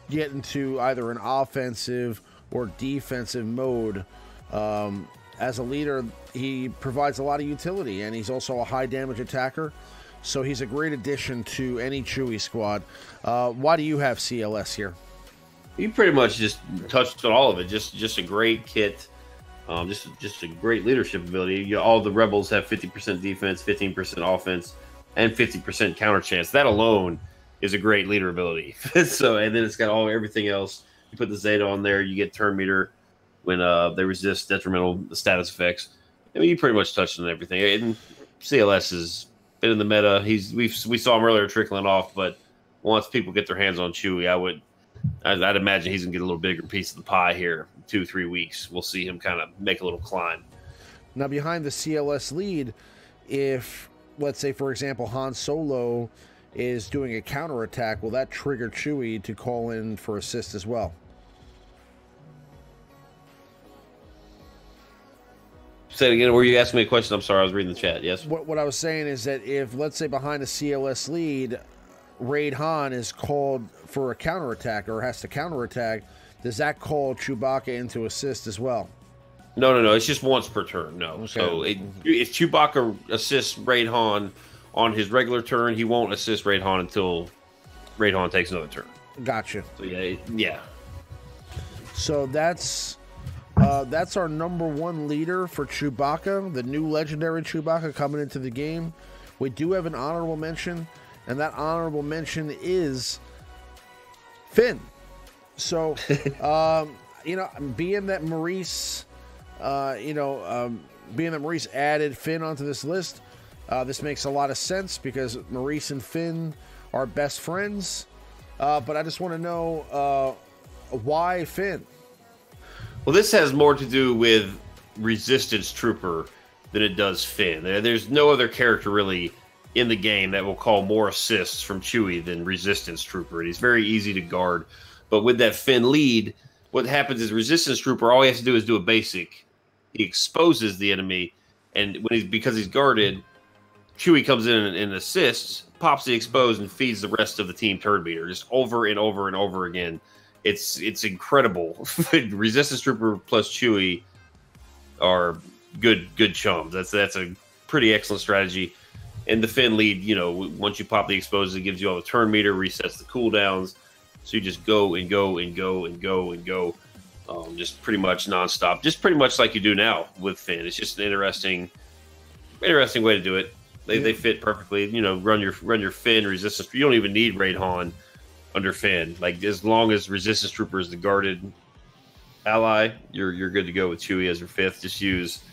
get into either an offensive or defensive mode. As a leader, he provides a lot of utility, and he's also a high damage attacker, so he's a great addition to any Chewie squad. Why do you have CLS here? You pretty much just touched on all of it. Just a great kit. Just a great leadership ability. All the Rebels have 50% defense, 15% offense, and 50% counter chance. That alone is a great leader ability. So, and then it's got everything else. You put the Zeta on there, you get turn meter when they resist detrimental status effects. I mean, you pretty much touched on everything. And CLS has been in the meta. We saw him earlier trickling off, but once people get their hands on Chewie, I'd imagine he's gonna get a little bigger piece of the pie here. 2-3 weeks, we'll see him kind of make a little climb. Now, behind the CLS lead, if let's say, for example, Han Solo is doing a counterattack, will that trigger Chewie to call in for assist as well? Say it again. Were you asking me a question? I'm sorry, I was reading the chat. Yes. What I was saying is that if, let's say, behind the CLS lead, Raid Han is called for a counterattack or has to counterattack, does that call Chewbacca into assist as well? No. It's just once per turn. No. Okay. So if Chewbacca assists Raid Han on his regular turn, he won't assist Raid Han until Raid Han takes another turn. Gotcha. So yeah. So that's our number one leader for Chewbacca, the new legendary Chewbacca coming into the game. We do have an honorable mention, and that honorable mention is Finn. So, being that Maurice added Finn onto this list, this makes a lot of sense because Maurice and Finn are best friends. But I just want to know why Finn? Well, this has more to do with Resistance Trooper than it does Finn. There's no other character really in the game that will call more assists from Chewie than Resistance Trooper. He's very easy to guard. But with that Finn lead, what happens is Resistance Trooper, all he has to do is do a basic. He exposes the enemy, and because he's guarded, Chewie comes in and assists, pops the exposed, and feeds the rest of the team turn meter just over and over and over again. It's incredible. Resistance Trooper plus Chewie are good chums. That's a pretty excellent strategy. And the Finn lead, once you pop the exposed, it gives you all the turn meter, resets the cooldowns. So you just go and go and go and go and go, just pretty much nonstop. Just pretty much like you do now with Finn. It's just an interesting way to do it. They fit perfectly. Run your Finn resistance. You don't even need Raid Han under Finn. Like, as long as Resistance Trooper is the guarded ally, you're good to go with Chewie as your fifth. Just use,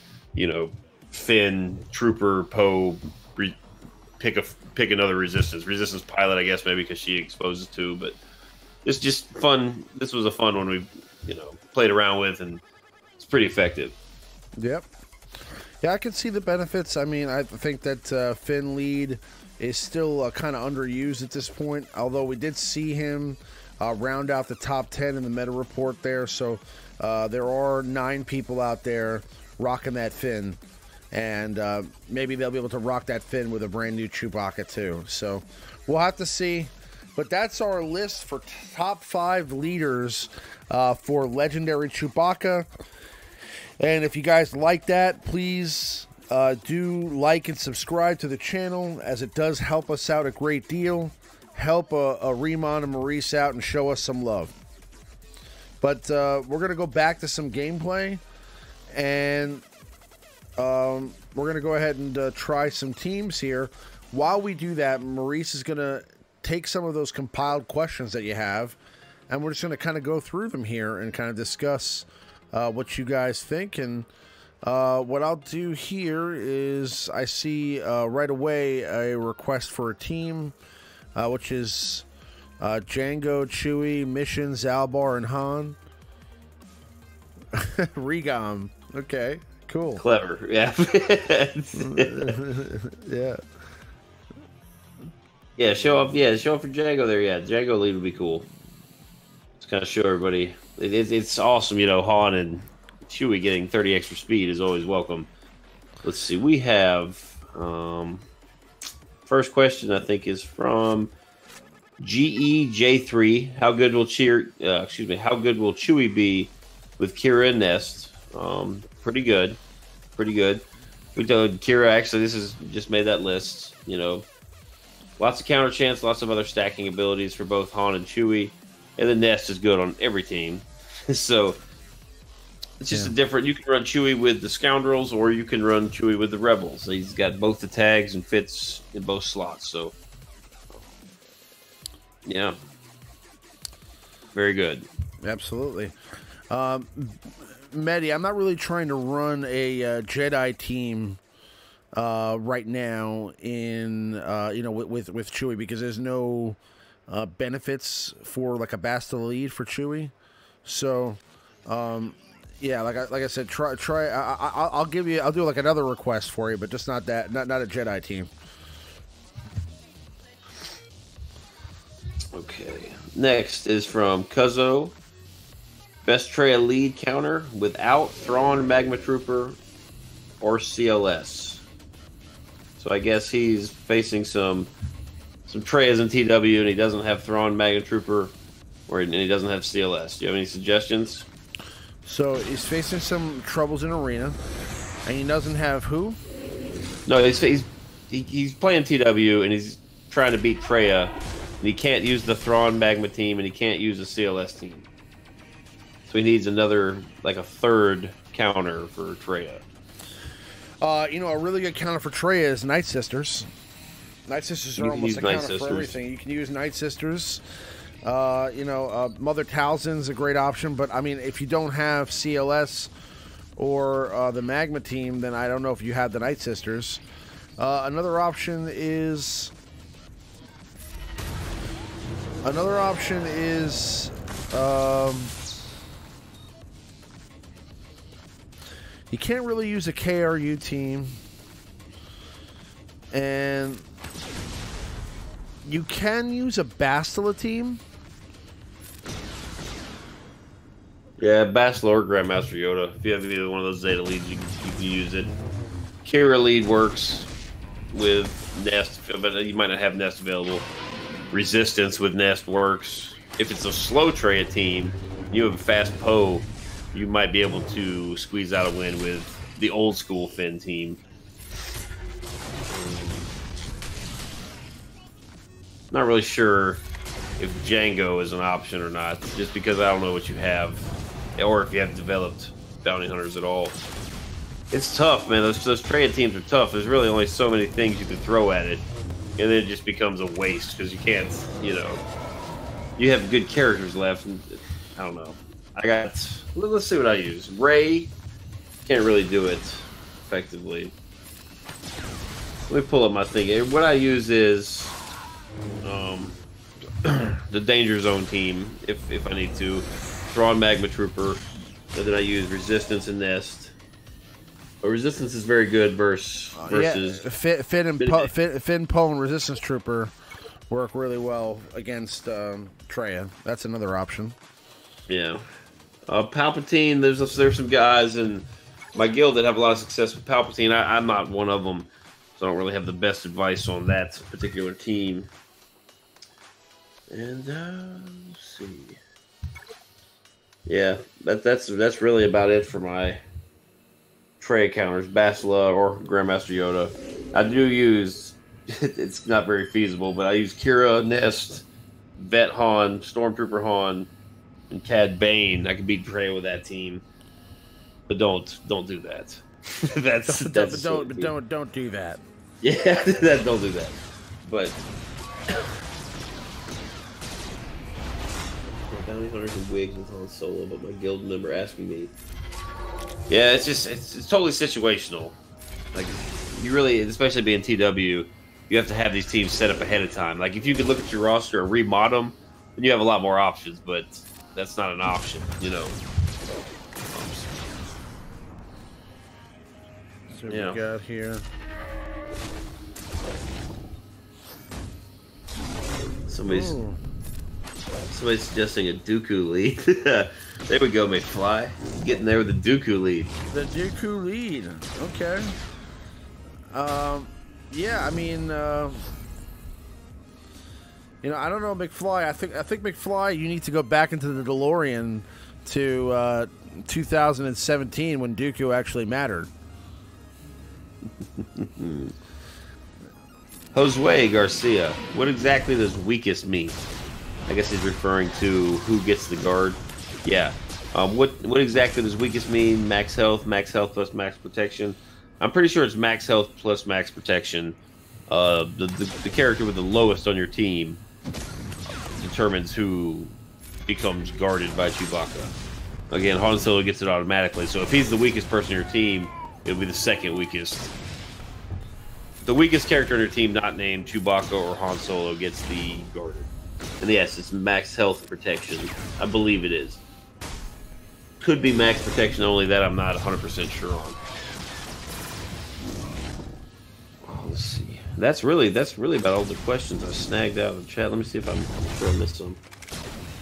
Finn, Trooper, Poe. Pick another resistance pilot, I guess, maybe because she exposes to. But it's just fun. This was a fun one we played around with, and it's pretty effective. Yep. Yeah, I can see the benefits. I mean, I think that Finn lead is still kind of underused at this point, although we did see him round out the top 10 in the meta report there. So there are 9 people out there rocking that Finn, and maybe they'll be able to rock that Finn with a brand new Chewbacca too. So we'll have to see. But that's our list for top 5 leaders for legendary Chewbacca. And if you guys like that, please do like and subscribe to the channel, as it does help us out a great deal. Help Riemann and Maurice out and show us some love. But we're going to go back to some gameplay, and we're going to go ahead and try some teams here. While we do that, Maurice is going to take some of those compiled questions that you have, and we're just going to kind of go through them here and kind of discuss what you guys think. And what I'll do here is I see right away a request for a team, which is Django, Chewie, Missions, Albar, and Han. Regom. Okay, cool. Clever. Yeah. Yeah. Yeah, show up for Django there. Yeah, Django lead would be cool. Just kind of show everybody. It's awesome, Han and Chewie getting 30 extra speed is always welcome. Let's see. We have first question, I think, is from GEJ3. How good will Chewie be with Kira and Nest? Pretty good. We told Kira, actually, this is just made that list. Lots of counter chance, lots of other stacking abilities for both Han and Chewie, and the Nest is good on every team. So it's just a different. You can run Chewie with the Scoundrels, or you can run Chewie with the Rebels. He's got both the tags and fits in both slots. So Yeah. Very good. Absolutely. Mehdi, I'm not really trying to run a Jedi team right now in with Chewie, because there's no benefits for like a Bastila lead for Chewie. So yeah, like I said, try. I'll do like another request for you, but just not that, not a Jedi team. Okay. Next is from Cuzzo. Best Traya lead counter without Thrawn, Magma Trooper, or CLS. So I guess he's facing some Trayas in TW, and he doesn't have Thrawn, Magma Trooper, and he doesn't have CLS. Do you have any suggestions? So he's facing some troubles in Arena, and he doesn't have who? No, he's playing TW, and he's trying to beat Traya, and he can't use the Thrawn Magma team, and he can't use the CLS team. So he needs another, like a third counter for Traya. A really good counter for Traya is Night Sisters. Night Sisters are almost a counter for everything. You can use Night Sisters. Mother Talzin's a great option, but I mean, if you don't have CLS or the Magma team, then I don't know if you have the Night Sisters. Another option is you can't really use a KRU team, and you can use a Bastila team. Yeah, Bastila or Grandmaster Yoda. If you have either one of those Zeta leads, you can use it. Kira lead works with Nest, but you might not have Nest available. Resistance with Nest works. If it's a slow Traya team, you have a fast Poe, you might be able to squeeze out a win with the old school Finn team. Not really sure if Django is an option or not, just because I don't know what you have, or if you have developed bounty hunters at all. It's tough, man. Those Traya teams are tough. There's really only so many things you can throw at it, and then it just becomes a waste because you can't, you have good characters left. And I don't know. Let's see what I use. Rey, can't really do it effectively. Let me pull up my thing. What I use is the Danger Zone team, if I need to. Thrawn Magma Trooper, and then I use Resistance and Nest. But Resistance is very good versus Finn, Poe, and Resistance Trooper work really well against Traya. That's another option. Yeah. Palpatine, there's some guys in my guild that have a lot of success with Palpatine. I'm not one of them, so I don't really have the best advice on that particular team. And let's see. Yeah, that's really about it for my Traya counters, Bastila or Grandmaster Yoda. I do use, it's not very feasible, but I use Kira, Nest, Vet Han, Stormtrooper Han, and Cad Bane. I can beat Traya with that team, but don't do that. Don't do that. Yeah, don't do that. But bounty hunters and wigs and Han Solo, but my guild member asking me. Yeah, it's totally situational. Like, you really, especially being TW, you have to have these teams set up ahead of time. Like, if you could look at your roster and remod them, then you have a lot more options, but that's not an option, So we got here. Somebody's suggesting a Dooku lead. There we go, McFly. Getting there with the Dooku lead. The Dooku lead. Okay. Yeah, I mean, I don't know, McFly. I think McFly, you need to go back into the DeLorean to 2017 when Dooku actually mattered. Josue Garcia. What exactly does weakest mean? I guess he's referring to who gets the guard. Yeah. What exactly does weakest mean? Max health plus max protection. I'm pretty sure it's max health plus max protection. The character with the lowest on your team determines who becomes guarded by Chewbacca. Again, Han Solo gets it automatically. So if he's the weakest person in your team, it'll be the second weakest. The weakest character in your team not named Chewbacca or Han Solo gets the guarded. And yes, it's max health protection. I believe it is. Could be max protection only, that I'm not 100% sure on. Oh, let's see. That's really about all the questions I snagged out of the chat. Let me see if I'm sure I missed some.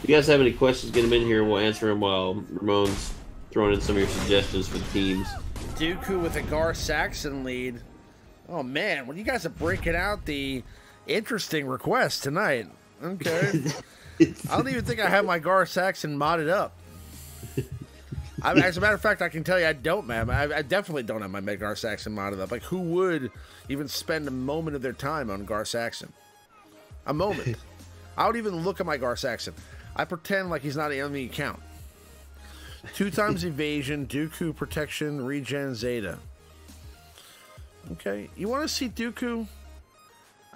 If you guys have any questions, get them in here and we'll answer them while Ramon's throwing in some of your suggestions for the teams. Dooku with a Gar Saxon lead. Oh man, well you guys are breaking out the interesting requests tonight. Okay. I don't even think I have my Gar Saxon modded up. As a matter of fact, I can tell you I don't, man. I definitely don't have my Gar Saxon modded up. Like, who would even spend a moment of their time on Gar Saxon? A moment. I would even look at my Gar Saxon. I pretend like he's not an enemy account. 2 times evasion, Dooku protection, regen, Zeta. Okay, you want to see Dooku?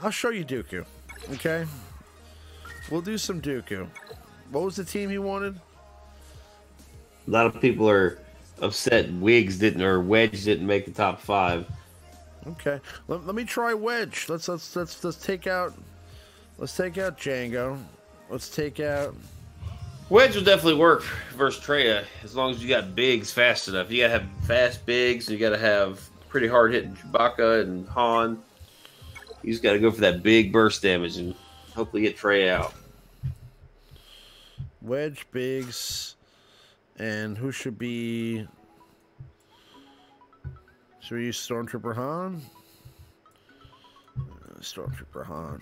I'll show you Dooku. Okay, we'll do some Dooku. What was the team he wanted? A lot of people are upset Wedge didn't make the top 5. Okay, let me try Wedge. Let's take out Django. Let's take out. Wedge will definitely work versus Traya as long as you got bigs fast enough. You gotta have fast bigs. You gotta have pretty hard hitting Chewbacca and Han. You just gotta go for that big burst damage and hopefully get Traya out. Wedge, bigs, and who should be? Should we use Stormtrooper Han? Stormtrooper Han.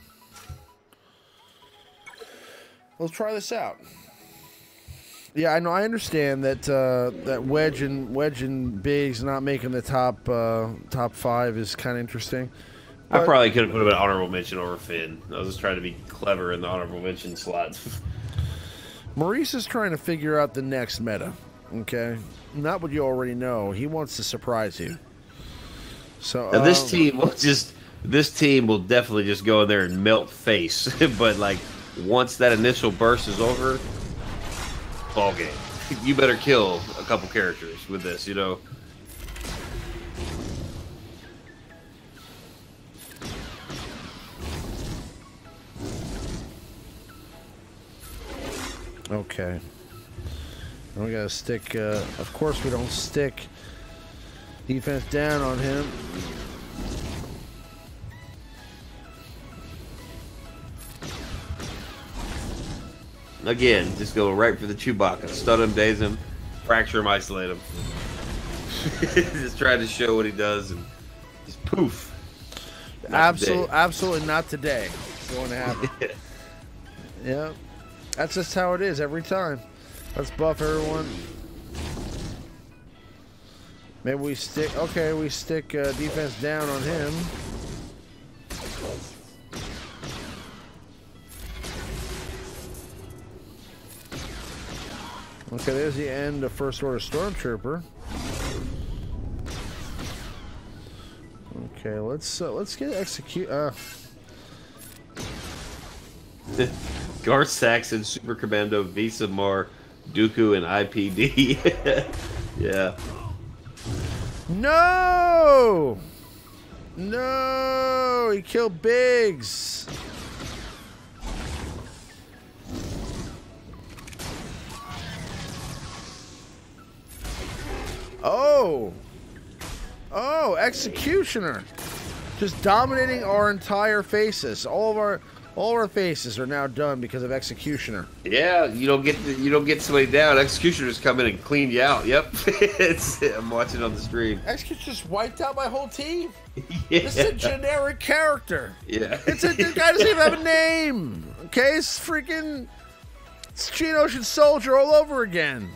Let's try this out. Yeah, I know. I understand that that Wedge and Biggs not making the top 5 is kind of interesting. I probably could have put him an honorable mention over Finn. I was just trying to be clever in the honorable mention slot. Maurice is trying to figure out the next meta. Okay, not what you already know. He wants to surprise you. So now this team will definitely just go in there and melt face. But like once that initial burst is over, ball game. You better kill a couple characters with this, you know. Okay. We gotta stick. Of course, we don't stick defense down on him. Again, just go right for the Chewbacca. Stun him, daze him, fracture him, isolate him. Just try to show what he does and just poof. Absolutely not today. It's going to happen. Yeah. That's just how it is every time. Let's buff everyone. Maybe we stick... Okay, we stick defense down on him. Okay, there's the end of First Order Stormtrooper. Okay, let's get execute. Garth Saxon, Super Commando, Visa Mar, Dooku, and IPD. Yeah. No! No! He killed Biggs. Oh! Oh, Executioner. Just dominating our entire faces. All of our faces are now done because of Executioner. Yeah, you don't get somebody down. Executioner's come in and cleaned you out. Yep. I'm watching on the stream. Executioner just wiped out my whole team. Yeah. This is a generic character. Yeah. The guy doesn't even have a name. Okay, it's Gene Ocean Soldier all over again.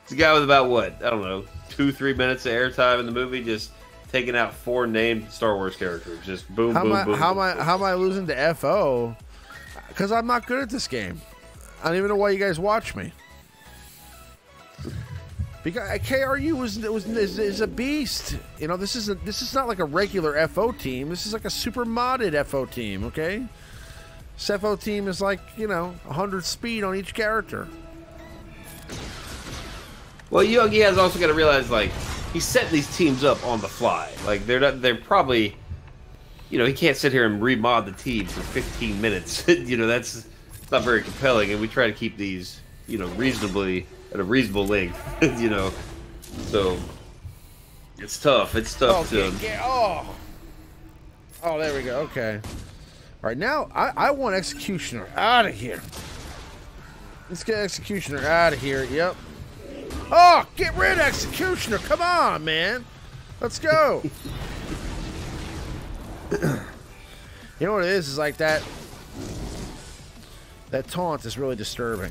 It's a guy with about what? I don't know, 2-3 minutes of airtime in the movie, just taking out 4 named Star Wars characters. Just boom, boom. How am I losing to FO? Because I'm not good at this game. I don't even know why you guys watch me. Because KRU is a beast. You know, this is not like a regular FO team. This is like a super modded FO team. Okay. Cepho team is like, you know, 100 speed on each character. Well, Yogi has also got to realize, like, he's setting these teams up on the fly. Like, they're probably, you know, he can't sit here and remod the team for 15 minutes. You know, it's not very compelling, and we try to keep these, you know, reasonably at a reasonable length. You know, so it's tough. It's tough to. Oh, there we go. Okay. All right, now I want Executioner out of here. Let's get Executioner out of here. Yep. Oh, get rid of Executioner. Come on, man. Let's go. You know what it is like that taunt is really disturbing.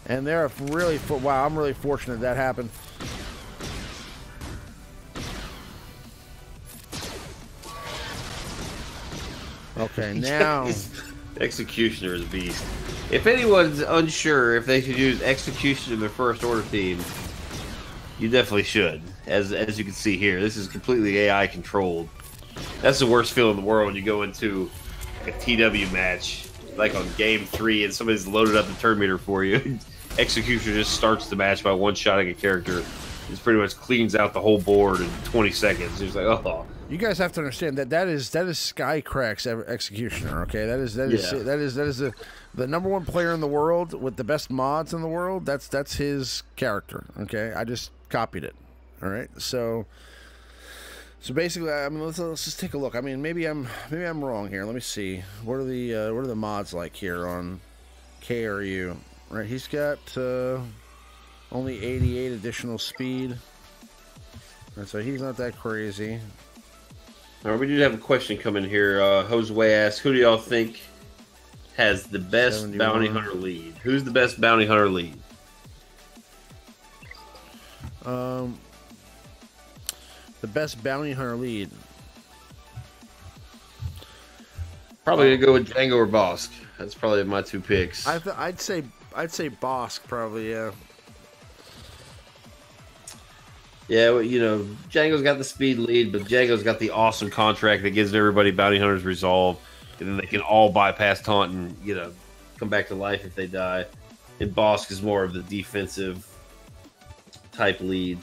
And they're really, wow, I'm really fortunate that happened. Okay, now Executioner is a beast. If anyone's unsure if they should use Executioner in their first order team, you definitely should. As you can see here, this is completely AI controlled. That's the worst feeling in the world when you go into a TW match, like on game 3, and somebody's loaded up the turn meter for you. Executioner just starts the match by one-shotting a character. It pretty much cleans out the whole board in 20 seconds. It's like, oh. You guys have to understand that is Skycrack's Executioner. Okay, that is the #1 player in the world with the best mods in the world. That's his character. Okay, I just copied it. All right, so basically, I mean, let's just take a look. I mean, maybe I'm wrong here. Let me see. What are the mods like here on KRU? Right, he's got only 88 additional speed. And so he's not that crazy. All right, we do have a question coming here. Josue asks, who do y'all think has the best 71 bounty hunter lead? Who's the best bounty hunter lead? The best bounty hunter lead. Probably gonna go with Django or Bosk. That's probably my two picks. I'd say Bosk probably, yeah. Yeah, well, you know, Django's got the speed lead, but Django's got the awesome contract that gives everybody bounty hunters resolve, and then they can all bypass taunt and, you know, come back to life if they die. And Bosk is more of the defensive type lead.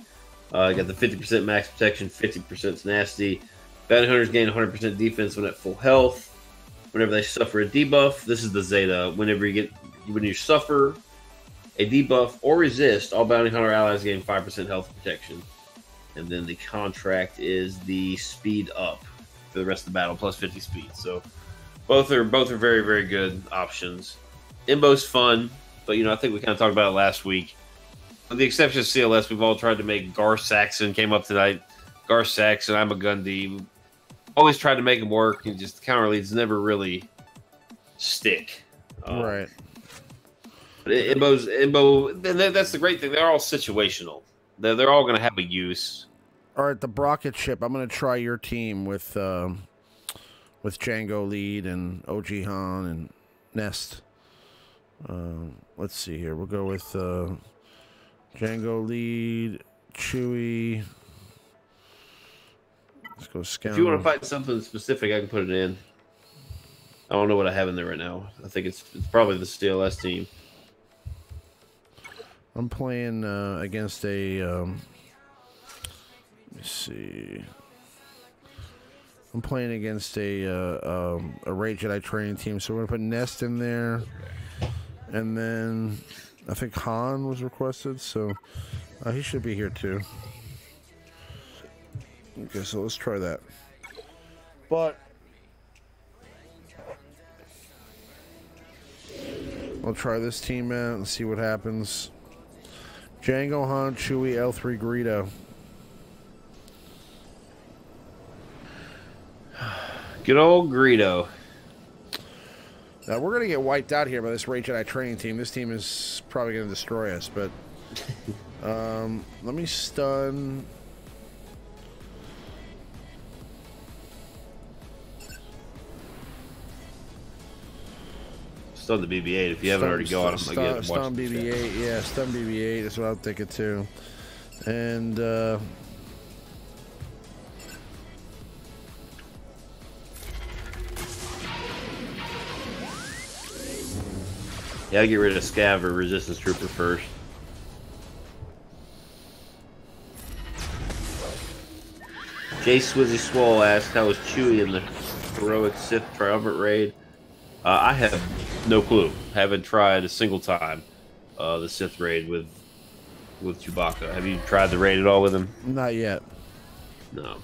Got the 50% max protection, 50% nasty. Bounty hunters gain 100% defense when at full health. Whenever they suffer a debuff, this is the Zeta. When you suffer a debuff or resist, all bounty hunter allies gain 5% health protection. And then the contract is the speed up for the rest of the battle, plus 50 speed. So both are very, very good options. Imbo's fun, but you know, I think we kind of talked about it last week. With the exception of CLS, we've all tried to make Garth Saxon came up tonight. Garth Saxon, I'm a Gundy. Always tried to make them work, and just the counter leads never really stick. Right. Imbo, that's the great thing. They're all situational. They're all going to have a use. All right, the Brocket ship. I'm going to try your team with Django lead and OG Han and Nest. Let's see here. We'll go with Django lead, Chewie. Let's go scout. If you want to fight something specific, I can put it in. I don't know what I have in there right now. I think it's probably the CLS team. I'm playing against a. Let me see. I'm playing against a Ray Jedi training team, so we're gonna put Nest in there, and then I think Han was requested, so he should be here too. Okay, so let's try that. But I'll try this team out and see what happens. Django, Han, Chewie, L3, Greedo. Good old Greedo. Now, we're going to get wiped out here by this Ray Jedi training team. This team is probably going to destroy us, but let me stun. Stun the BB-8 if you haven't already got him. Again, stun BB-8, yeah, stun BB-8 is what I'm thinking too. And Yeah, I get rid of Scav or Resistance Trooper first. Jay Swizzy Swole asked, how was Chewie in the heroic Sith Triumvirate raid? I have no clue. Haven't tried a single time the Sith raid with Chewbacca. Have you tried the raid at all with him? Not yet. No.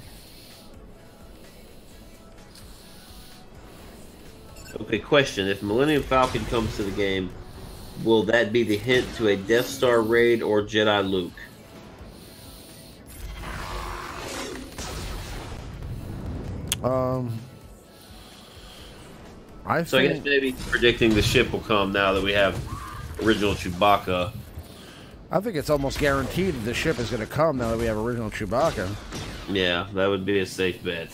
Okay, question. If Millennium Falcon comes to the game, will that be the hint to a Death Star raid or Jedi Luke? I guess maybe predicting the ship will come now that we have original Chewbacca. I think it's almost guaranteed that the ship is going to come now that we have original Chewbacca. Yeah, that would be a safe bet.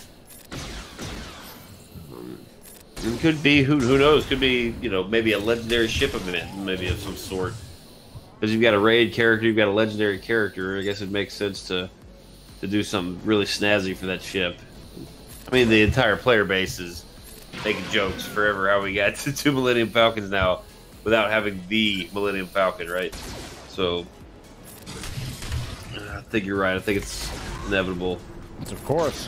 It could be, who knows, could be, you know, maybe a legendary ship event, maybe of some sort. Because you've got a raid character, you've got a legendary character, I guess it makes sense to do something really snazzy for that ship. I mean, the entire player base is making jokes forever how we got to 2 Millennium Falcons now without having the Millennium Falcon, right? So, I think you're right. I think it's inevitable. Of course.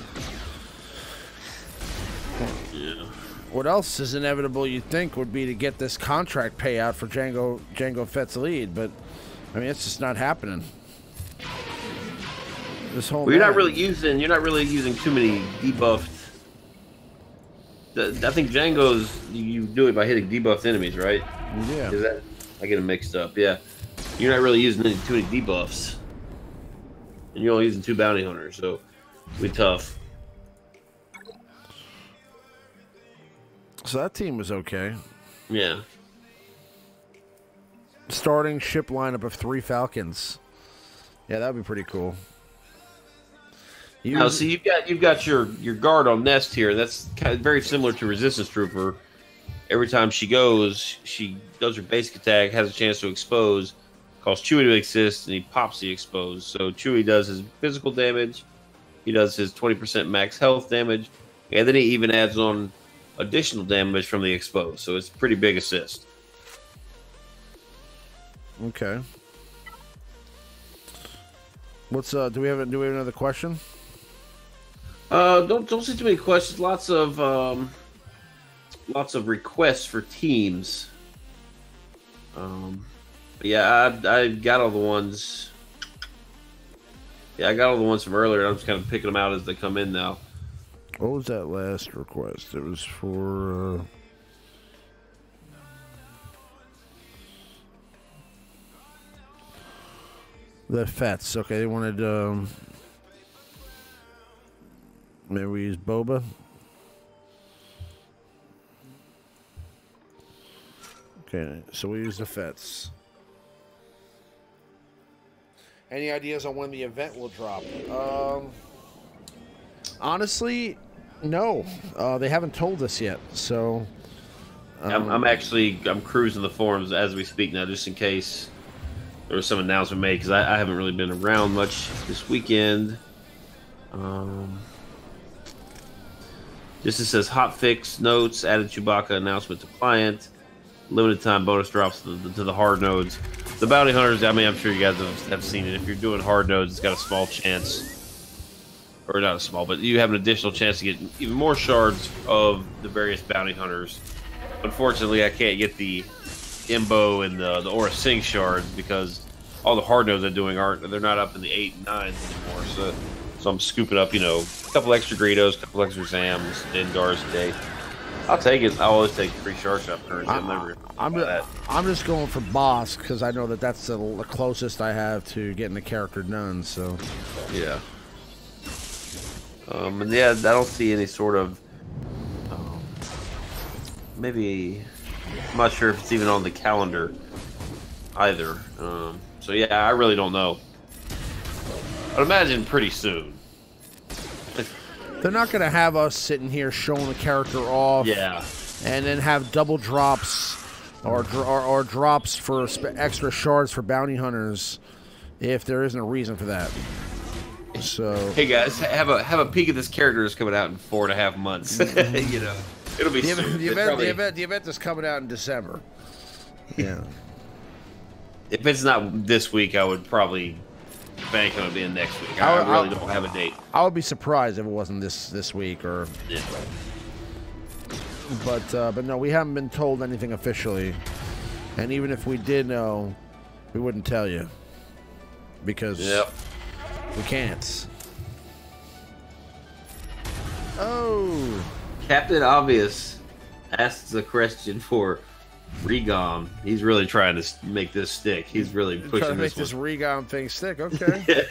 Yeah. What else is inevitable, you'd think, would be to get this contract payout for Jango Fett's lead, but, I mean, it's just not happening. This whole you're not really using too many debuffed. I think Django's, you do it by hitting debuffed enemies, right? Yeah. Is that, I get them mixed up. Yeah, you're not really using too many debuffs, and you're only using 2 bounty hunters, so it'll be tough. So that team was okay. Yeah. Starting ship lineup of 3 Falcons. Yeah, that'd be pretty cool. Now, see, you've got your guard on Nest here. That's kind of very similar to Resistance Trooper. Every time she does her basic attack, has a chance to expose, calls Chewie to assist, and he pops the expose. So Chewie does his physical damage, he does his 20% max health damage, and then he even adds on additional damage from the expose. So it's a pretty big assist. Okay. What's do we have another question? Don't see too many questions. Lots of requests for teams. But yeah, I got all the ones. Yeah, I got all the ones from earlier. I'm just kind of picking them out as they come in now. What was that last request? It was for the Fets. Okay, they wanted maybe we use Boba. Okay, so we use the Fets. Any ideas on when the event will drop? Honestly, no. They haven't told us yet. So I'm cruising the forums as we speak now, just in case there was some announcement made, because I haven't really been around much this weekend. Just it says hotfix notes, added Chewbacca announcement to client, limited time bonus drops to the hard nodes. The bounty hunters, I mean, I'm sure you guys have seen it. If you're doing hard nodes, it's got a small chance, or not a small, but you have an additional chance to get even more shards of the various bounty hunters. Unfortunately, I can't get the Imbo and the Aura Singh shards because all the hard nodes I'm doing they're not up in the 8 and 9s anymore. So I'm scooping up, you know, a couple extra Greedos, a couple extra Zams, Dengars a day. I'll take it. I always take 3 shark shop currency. I'm just going for boss because I know that's the closest I have to getting the character done. So yeah. And yeah, I don't see any sort of maybe. I'm not sure if it's even on the calendar either. So yeah, I really don't know. I'd imagine pretty soon. They're not going to have us sitting here showing the character off. Yeah. And then have double drops or drops for extra shards for bounty hunters if there isn't a reason for that. So hey guys, have a peek at this character that's coming out in 4.5 months. You know, it'll be the event is coming out in December. Yeah. If it's not this week, I would probably bank on it being next week. I really don't have a date. I would be surprised if it wasn't this week or. Yeah. But no, we haven't been told anything officially, and even if we did know, we wouldn't tell you because we can't. Oh, Captain Obvious asks a question for Regom. He's really trying to make this stick. He's really pushing trying to make this this Regom thing stick. Okay. one.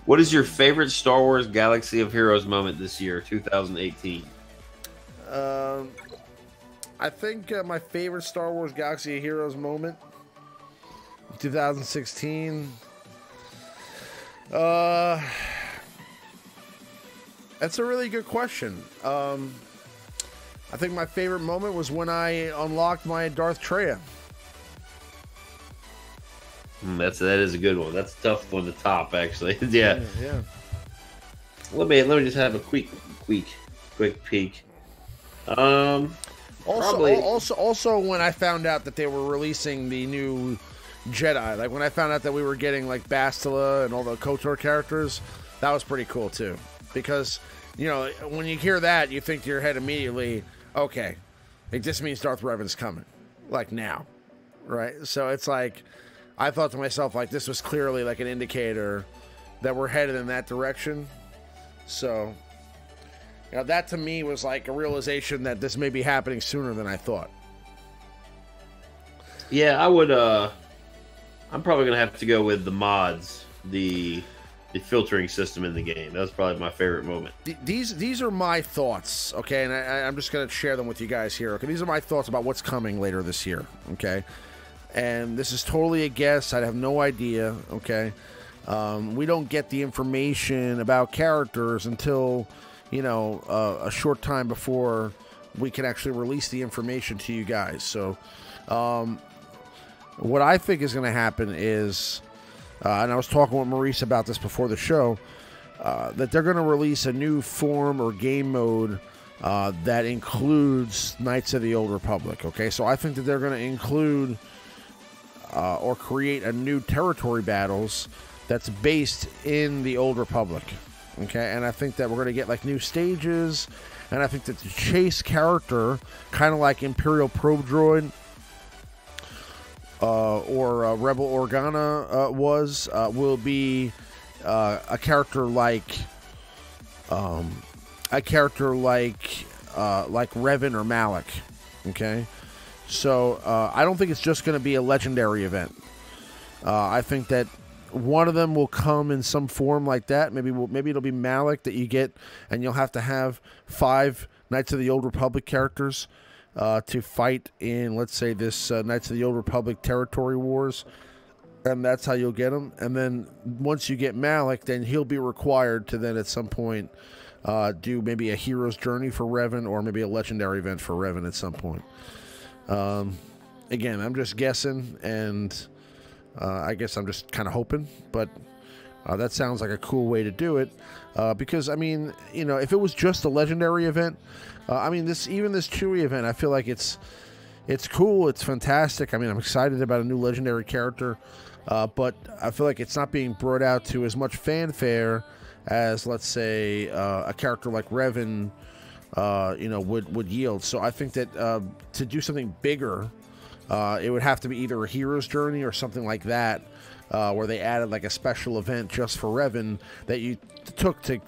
What is your favorite Star Wars Galaxy of Heroes moment this year, 2018? I think my favorite Star Wars Galaxy of Heroes moment, 2016. That's a really good question. I think my favorite moment was when I unlocked my Darth Traya. That is a good one. That's a tough one to top, actually. Yeah. Let me just have a quick peek. Also, when I found out that they were releasing the new Jedi, like when I found out that we were getting like Bastila and all the KOTOR characters, that was pretty cool too. Because, you know, when you hear that, you think to your head immediately, okay, it just means Darth Revan's coming, like now, right? So it's like, I thought to myself, like, this was clearly like an indicator that we're headed in that direction. So, you know, that to me was like a realization that this may be happening sooner than I thought. Yeah, I would. I'm probably gonna have to go with the mods, the filtering system in the game. That was probably my favorite moment. These are my thoughts, okay, and I'm just gonna share them with you guys here. Okay, these are my thoughts about what's coming later this year. Okay, and this is totally a guess. I have no idea. Okay, we don't get the information about characters until, you know, a short time before we can actually release the information to you guys. So, what I think is going to happen is, and I was talking with Maurice about this before the show, that they're going to release a new form or game mode that includes Knights of the Old Republic. Okay, so I think that they're going to include or create a new territory battles that's based in the Old Republic. Okay, and I think that we're going to get like new stages, and I think that the chase character, kind of like Imperial Probe Droid or Rebel Organa will be a character like Revan or Malak. Okay, so I don't think it's just going to be a legendary event. I think that one of them will come in some form like that. Maybe it'll be Malak that you get, and you'll have to have 5 Knights of the Old Republic characters to fight in, let's say, this Knights of the Old Republic territory wars, and that's how you'll get them. And then once you get Malak, then he'll be required to then at some point do maybe a hero's journey for Revan, or maybe a legendary event for Revan at some point. Again, I'm just guessing, and I guess I'm just kind of hoping, but that sounds like a cool way to do it. Because, I mean, you know, if it was just a legendary event, I mean, this Chewie event, I feel like it's cool, it's fantastic. I mean, I'm excited about a new legendary character, but I feel like it's not being brought out to as much fanfare as, let's say, a character like Revan, you know, would yield. So I think that to do something bigger, it would have to be either a hero's journey or something like that, where they added like a special event just for Revan that you took to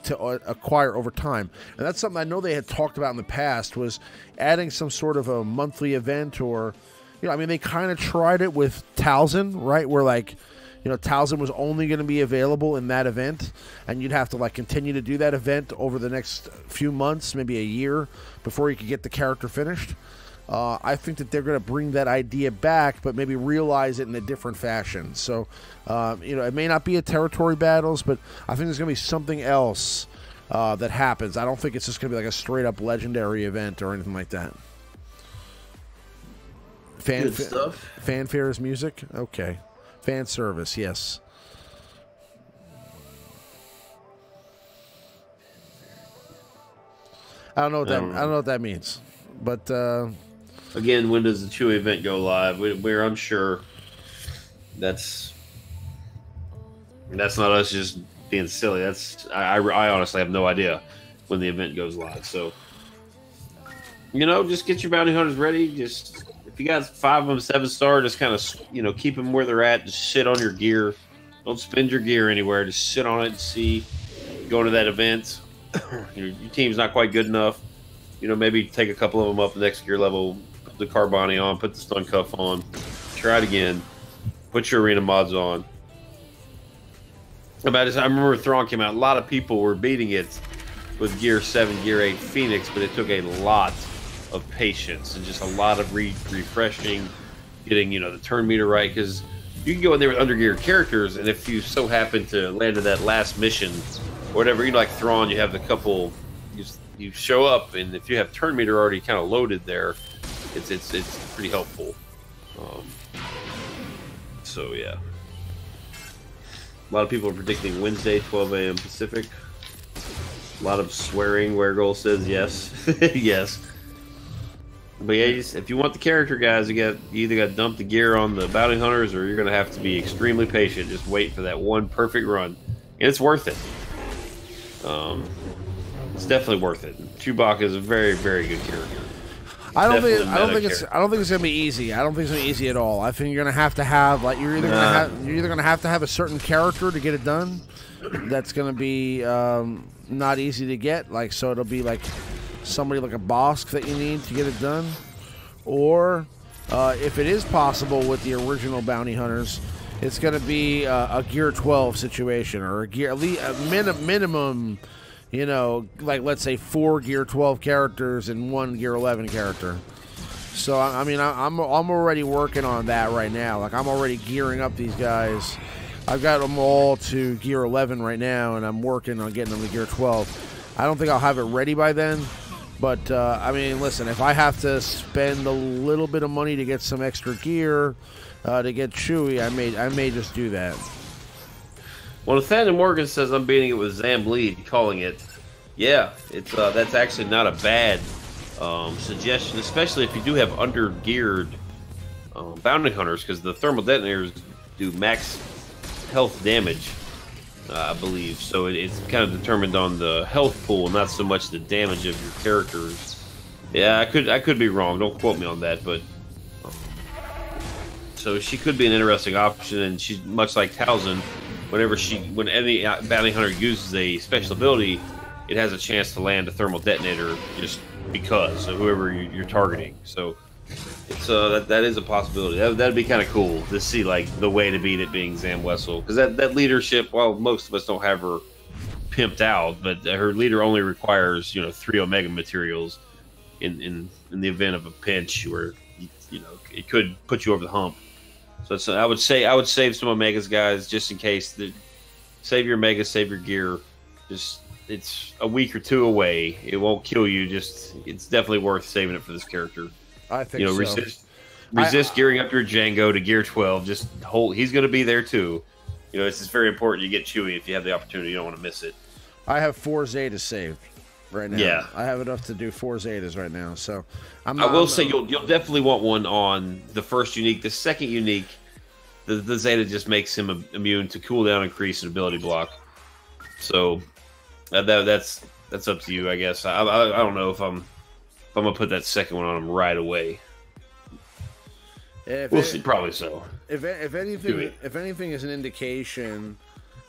acquire over time. And that's something I know they had talked about in the past, was adding some sort of a monthly event, or, you know, I mean, they kind of tried it with Talzin, right? Where, like, you know, Talzin was only going to be available in that event, and you'd have to like continue to do that event over the next few months, maybe a year, before you could get the character finished. I think that they're going to bring that idea back, but maybe realize it in a different fashion. So, you know, it may not be a territory battles, but I think there's going to be something else that happens. I don't think it's just going to be like a straight-up legendary event or anything like that. Good stuff. Fanfare is music? Okay. Fan service, yes. I don't know what that means, but Again, when does the Chewie event go live? We're unsure. That's not us just being silly. I honestly have no idea when the event goes live. So, you know, just get your bounty hunters ready. Just if you got 5 of them 7-star, just kind of, you know, keep them where they're at. Just sit on your gear. Don't spend your gear anywhere. Just sit on it and see. Go to that event. Your team's not quite good enough. You know, maybe take a couple of them up the next gear level. Put the Carboni on. Put the stun cuff on. Try it again. Put your arena mods on. I remember Thrawn came out. A lot of people were beating it with Gear 7, Gear 8 Phoenix, but it took a lot of patience and just a lot of refreshing, getting, you know, the turn meter right, because you can go in there with undergeared characters, and if you so happen to land in that last mission, or whatever, you know, like Thrawn, you have the couple, you show up, and if you have turn meter already kind of loaded there, it's pretty helpful. So yeah. A lot of people are predicting Wednesday, 12 a.m. Pacific. A lot of swearing. Wergol says yes. Yes. But yeah, if you want the character, guys, you either got to dump the gear on the bounty hunters, or you're going to have to be extremely patient. Just wait for that one perfect run. And it's worth it. It's definitely worth it. Chewbacca is a very, very good character. I don't think it's gonna be easy. I don't think it's gonna be easy at all. I think you're gonna have to have you're either gonna have to have a certain character to get it done. That's gonna be not easy to get. Like, so it'll be like somebody like a Bosk that you need to get it done, or if it is possible with the original bounty hunters, it's gonna be a Gear 12 situation, or a minimum. You know, like, let's say 4 Gear 12 characters and 1 Gear 11 character. So, I mean, I'm already working on that right now. Like, I'm already gearing up these guys. I've got them all to Gear 11 right now, and I'm working on getting them to Gear 12. I don't think I'll have it ready by then. But, I mean, listen, if I have to spend a little bit of money to get some extra gear to get Chewie, I may just do that. Well, Nathaniel Morgan says I'm beating it with Zam Lead, calling it. Yeah, it's that's actually not a bad suggestion, especially if you do have under-geared bounty hunters, because the thermal detonators do max health damage, I believe. So it's kind of determined on the health pool, not so much the damage of your characters. Yeah, I could be wrong. Don't quote me on that, but so she could be an interesting option, and she's much like Towson. When any bounty hunter uses a special ability, it has a chance to land a thermal detonator just because of whoever you're targeting. So it's that is a possibility. That'd be kind of cool to see, like, the way to beat it being Zam Wessel, because that leadership. Well, most of us don't have her pimped out, but her leader only requires 3 Omega materials in the event of a pinch where it could put you over the hump. So I would save some Omegas, guys, just in case. Save your Omegas, save your gear. It's a week or 2 away. It won't kill you. It's definitely worth saving it for this character. I think so. Resist gearing up your Django to Gear 12. Just hold. He's going to be there too. It's just very important you get Chewie if you have the opportunity. You don't want to miss it. I have 4 Zetas saved right now. Yeah, I have enough to do 4 Zetas right now. So I will say you'll definitely want one on the first unique. The second unique, the Zeta just makes him immune to cooldown increase and ability block. So that's up to you, I guess. I don't know if I'm gonna put that second one on him right away. We'll see. Probably so. If anything is an indication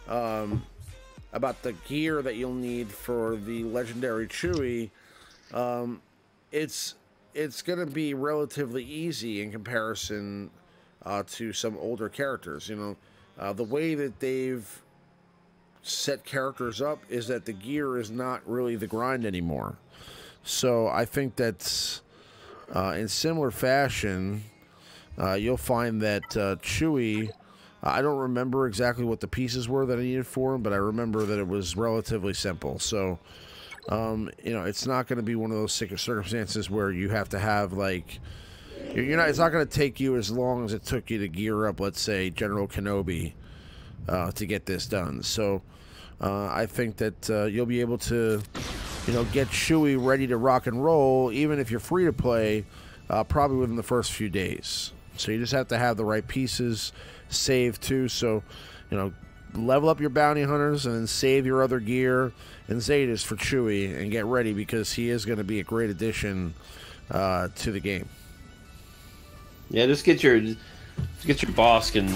about the gear that you'll need for the legendary Chewie, it's going to be relatively easy in comparison to some older characters. The way that they've set characters up is that the gear is not really the grind anymore. So I think that's in similar fashion, you'll find that Chewie, I don't remember exactly what the pieces were that I needed for him, but I remember that it was relatively simple. So, it's not going to be one of those circumstances where you have to have, like, it's not going to take you as long as it took you to gear up, let's say, General Kenobi to get this done. So, I think that you'll be able to, get Chewie ready to rock and roll, even if you're free to play. probably within the first few days. So you just have to have the right pieces saved too. So, you know, level up your bounty hunters and then save your other gear and Zetas for Chewie and get ready, because he is going to be a great addition to the game. Yeah, just get your Bosk, and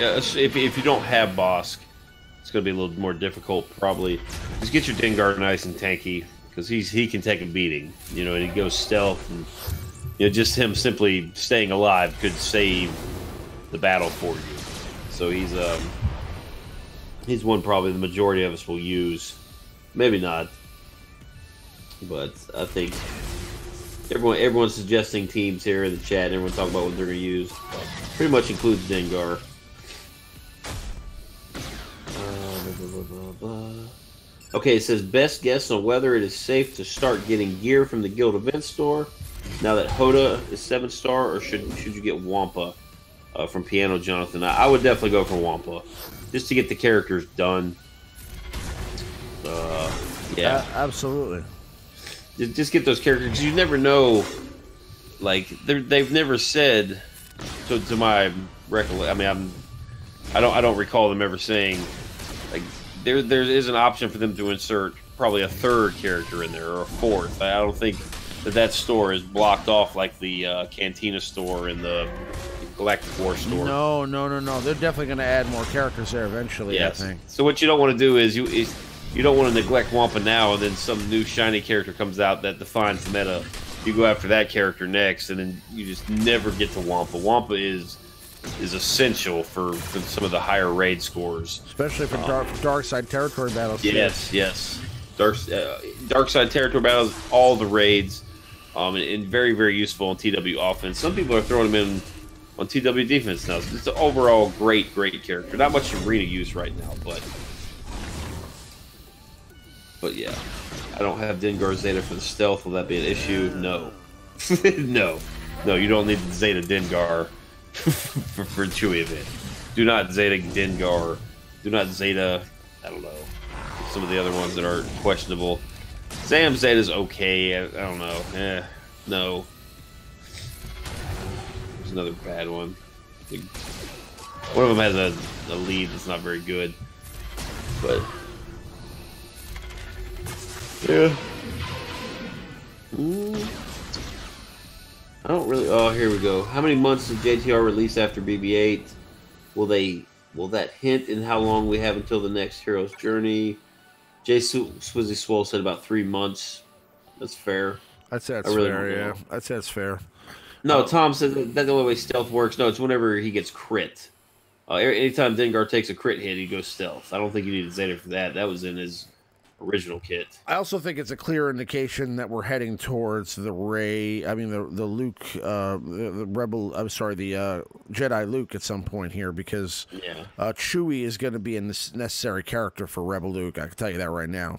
if you don't have Bosk, it's going to be a little more difficult probably. Just get your Dengar nice and tanky, because he can take a beating, you know, and he goes stealth, and you know, just him simply staying alive could save the battle for you. So he's one probably the majority of us will use. Maybe not, but I think everyone's suggesting teams here in the chat. And everyone talking about what they're going to use. Pretty much includes Dengar. Okay, it says best guess on whether it is safe to start getting gear from the Guild event store now that Hoda is 7-star, or should you get Wampa from Piano Jonathan? I would definitely go for Wampa, just to get the characters done. Yeah, absolutely. Just get those characters, because you never know. Like they've never said, to my recollection. I mean, I don't recall them ever saying like there is an option for them to insert probably a third character in there, or a fourth. I don't think that store is blocked off like the Cantina store and the Galactic War store. No. They're definitely going to add more characters there eventually. Yes. I think. So what you don't want to do is you don't want to neglect Wampa now, and then some new shiny character comes out that defines the meta. You go after that character next, and then you just never get to Wampa. Wampa is essential for some of the higher raid scores, especially for dark side territory battles. Yes. Dark side territory battles, all the raids, and very, very useful on TW offense. Some people are throwing them in on TW defense now. So it's an overall great character. Not much arena use right now, but yeah. I don't have Dengar Zeta for the stealth. Will that be an issue? No. No, you don't need the Zeta Dengar for Chewie event. Do not Zeta Dengar. Do not Zeta, I don't know, some of the other ones that are questionable. Sam Zeta's okay. I don't know. No. There's another bad one. One of them has a lead that's not very good. But yeah. I don't really. Oh, here we go. How many months did JTR release after BB-8? Will that hint in how long we have until the next hero's journey? Swizzy Swole said about 3 months. That's fair. I'd say that's fair. Yeah, I'd say that's fair. No, Tom said that's the only way stealth works. No, it's whenever he gets crit. Anytime Dengar takes a crit hit, he goes stealth. I don't think you need a Zeta for that. That was in his original kit. I also think it's a clear indication that we're heading towards the Luke, the Rebel. I'm sorry, the Jedi Luke at some point here, because Chewie is going to be a necessary character for Rebel Luke. I can tell you that right now.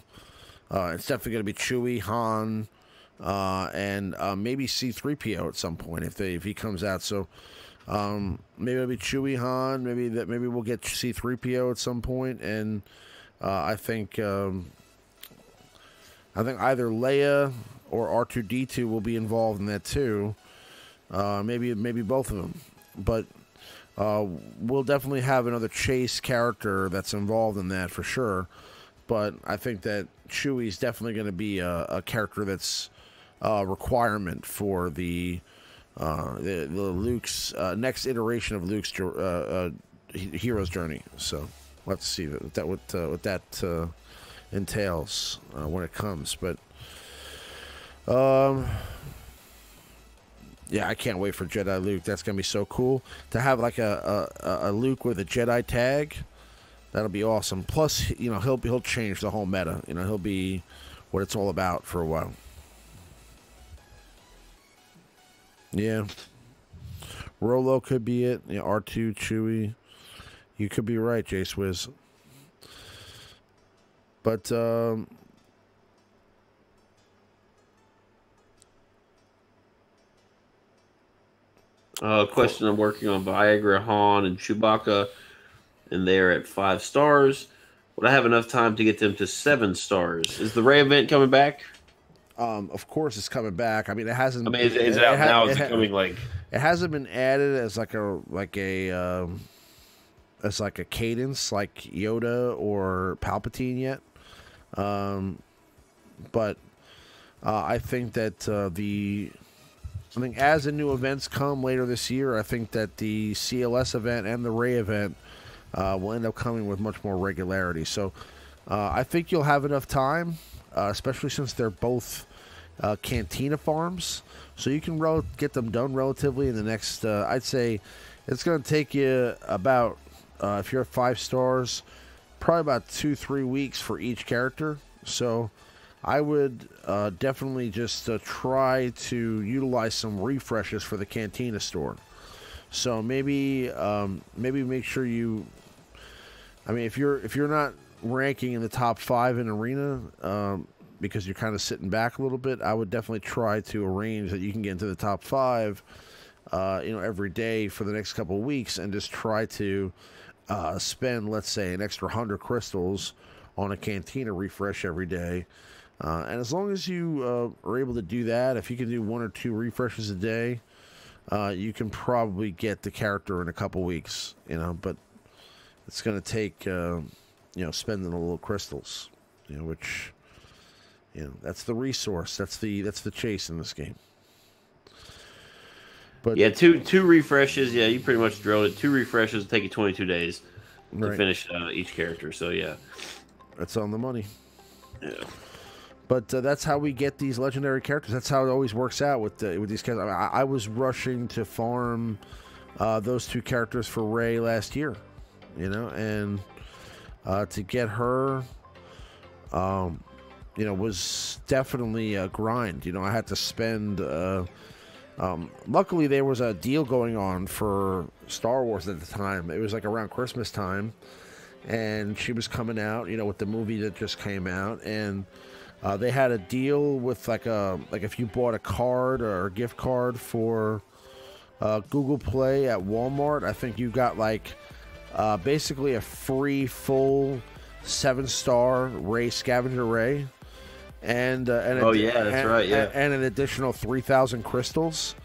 It's definitely going to be Chewie, Han, and maybe C-3PO at some point if he comes out. So maybe it'll be Chewie, Han. Maybe we'll get C-3PO at some point, and I think either Leia or R2-D2 will be involved in that too. Maybe both of them. But we'll definitely have another Chase character that's involved in that for sure. But I think that Chewie's definitely going to be a character that's a requirement for the Luke's next iteration of Luke's hero's journey. So we'll have to see what that entails when it comes. But yeah, I can't wait for Jedi Luke. That's gonna be so cool to have like a Luke with a Jedi tag. That'll be awesome. Plus, he'll change the whole meta. He'll be what it's all about for a while. Yeah, Rolo could be it. Yeah, R2, Chewie. You could be right, J Swizz. But question: I'm working on Viagra, Han, and Chewbacca, and they're at 5 stars. Would I have enough time to get them to 7 stars? Is the Rey event coming back? Of course, it's coming back. I mean, it hasn't. I mean, is it out now? Is it coming like? It hasn't been added as like a as like a cadence like Yoda or Palpatine yet. But I think that I think as the new events come later this year, I think that the CLS event and the Rey event will end up coming with much more regularity. So I think you'll have enough time, especially since they're both Cantina farms. So you can get them done relatively in the next, I'd say it's going to take you about, if you're at 5 stars, probably about 2-3 weeks for each character. So I would definitely just try to utilize some refreshes for the Cantina store. So maybe make sure you. I mean, if you're not ranking in the top 5 in Arena, because you're kind of sitting back a little bit, I would definitely try to arrange that you can get into the top 5, every day for the next couple of weeks, and just try to spend, let's say, an extra 100 crystals on a Cantina refresh every day. And as long as you are able to do that, if you can do 1 or 2 refreshes a day, you can probably get the character in a couple weeks, but it's going to take, spending a little crystals, which, that's the resource. That's the chase in this game. But yeah, two refreshes. Yeah, you pretty much drilled it. 2 refreshes will take you 22 days to finish each character. So, yeah. That's on the money. Yeah. But that's how we get these legendary characters. That's how it always works out with these characters. I mean, I was rushing to farm those 2 characters for Rey last year, and to get her, was definitely a grind. I had to spend. Luckily, there was a deal going on for Star Wars at the time. It was like around Christmas time, and she was coming out, with the movie that just came out, and they had a deal with like if you bought a card or a gift card for Google Play at Walmart, I think you got basically a free full 7-star Rey Scavenger Rey, and that's right, yeah, and an additional 3,000 crystals.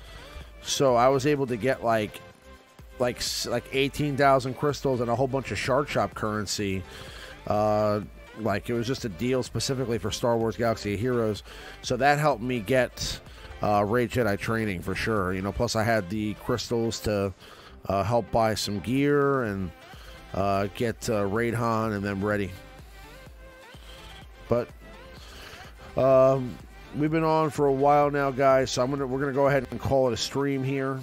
So I was able to get like 18,000 crystals and a whole bunch of Shard Shop currency. It was just a deal specifically for Star Wars Galaxy of Heroes. So that helped me get Rey Jedi training for sure. Plus I had the crystals to help buy some gear and get Raid Han and them ready. But we've been on for a while now, guys, so we're gonna go ahead and call it a stream here.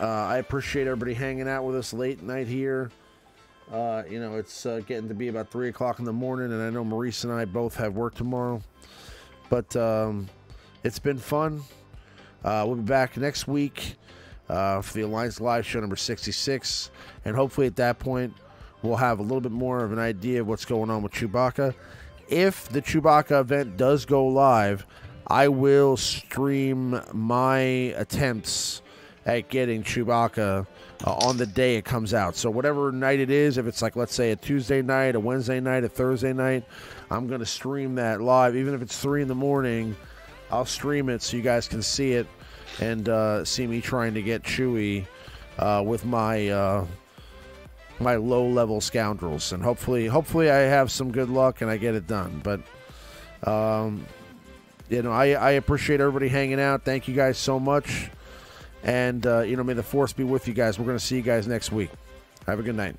I appreciate everybody hanging out with us late night here. It's getting to be about 3 o'clock in the morning, and I know Maurice and I both have work tomorrow. But it's been fun. We'll be back next week for the Alliance Live show number 66, and hopefully at that point we'll have a little bit more of an idea of what's going on with Chewbacca. If the Chewbacca event does go live, I will stream my attempts at getting Chewbacca on the day it comes out. So whatever night it is, if it's let's say a Tuesday night, a Wednesday night, a Thursday night, I'm going to stream that live. Even if it's 3 in the morning, I'll stream it so you guys can see it and see me trying to get Chewie with my my low-level scoundrels. And hopefully I have some good luck and I get it done. But, I appreciate everybody hanging out. Thank you guys so much. And, may the Force be with you guys. We're going to see you guys next week. Have a good night.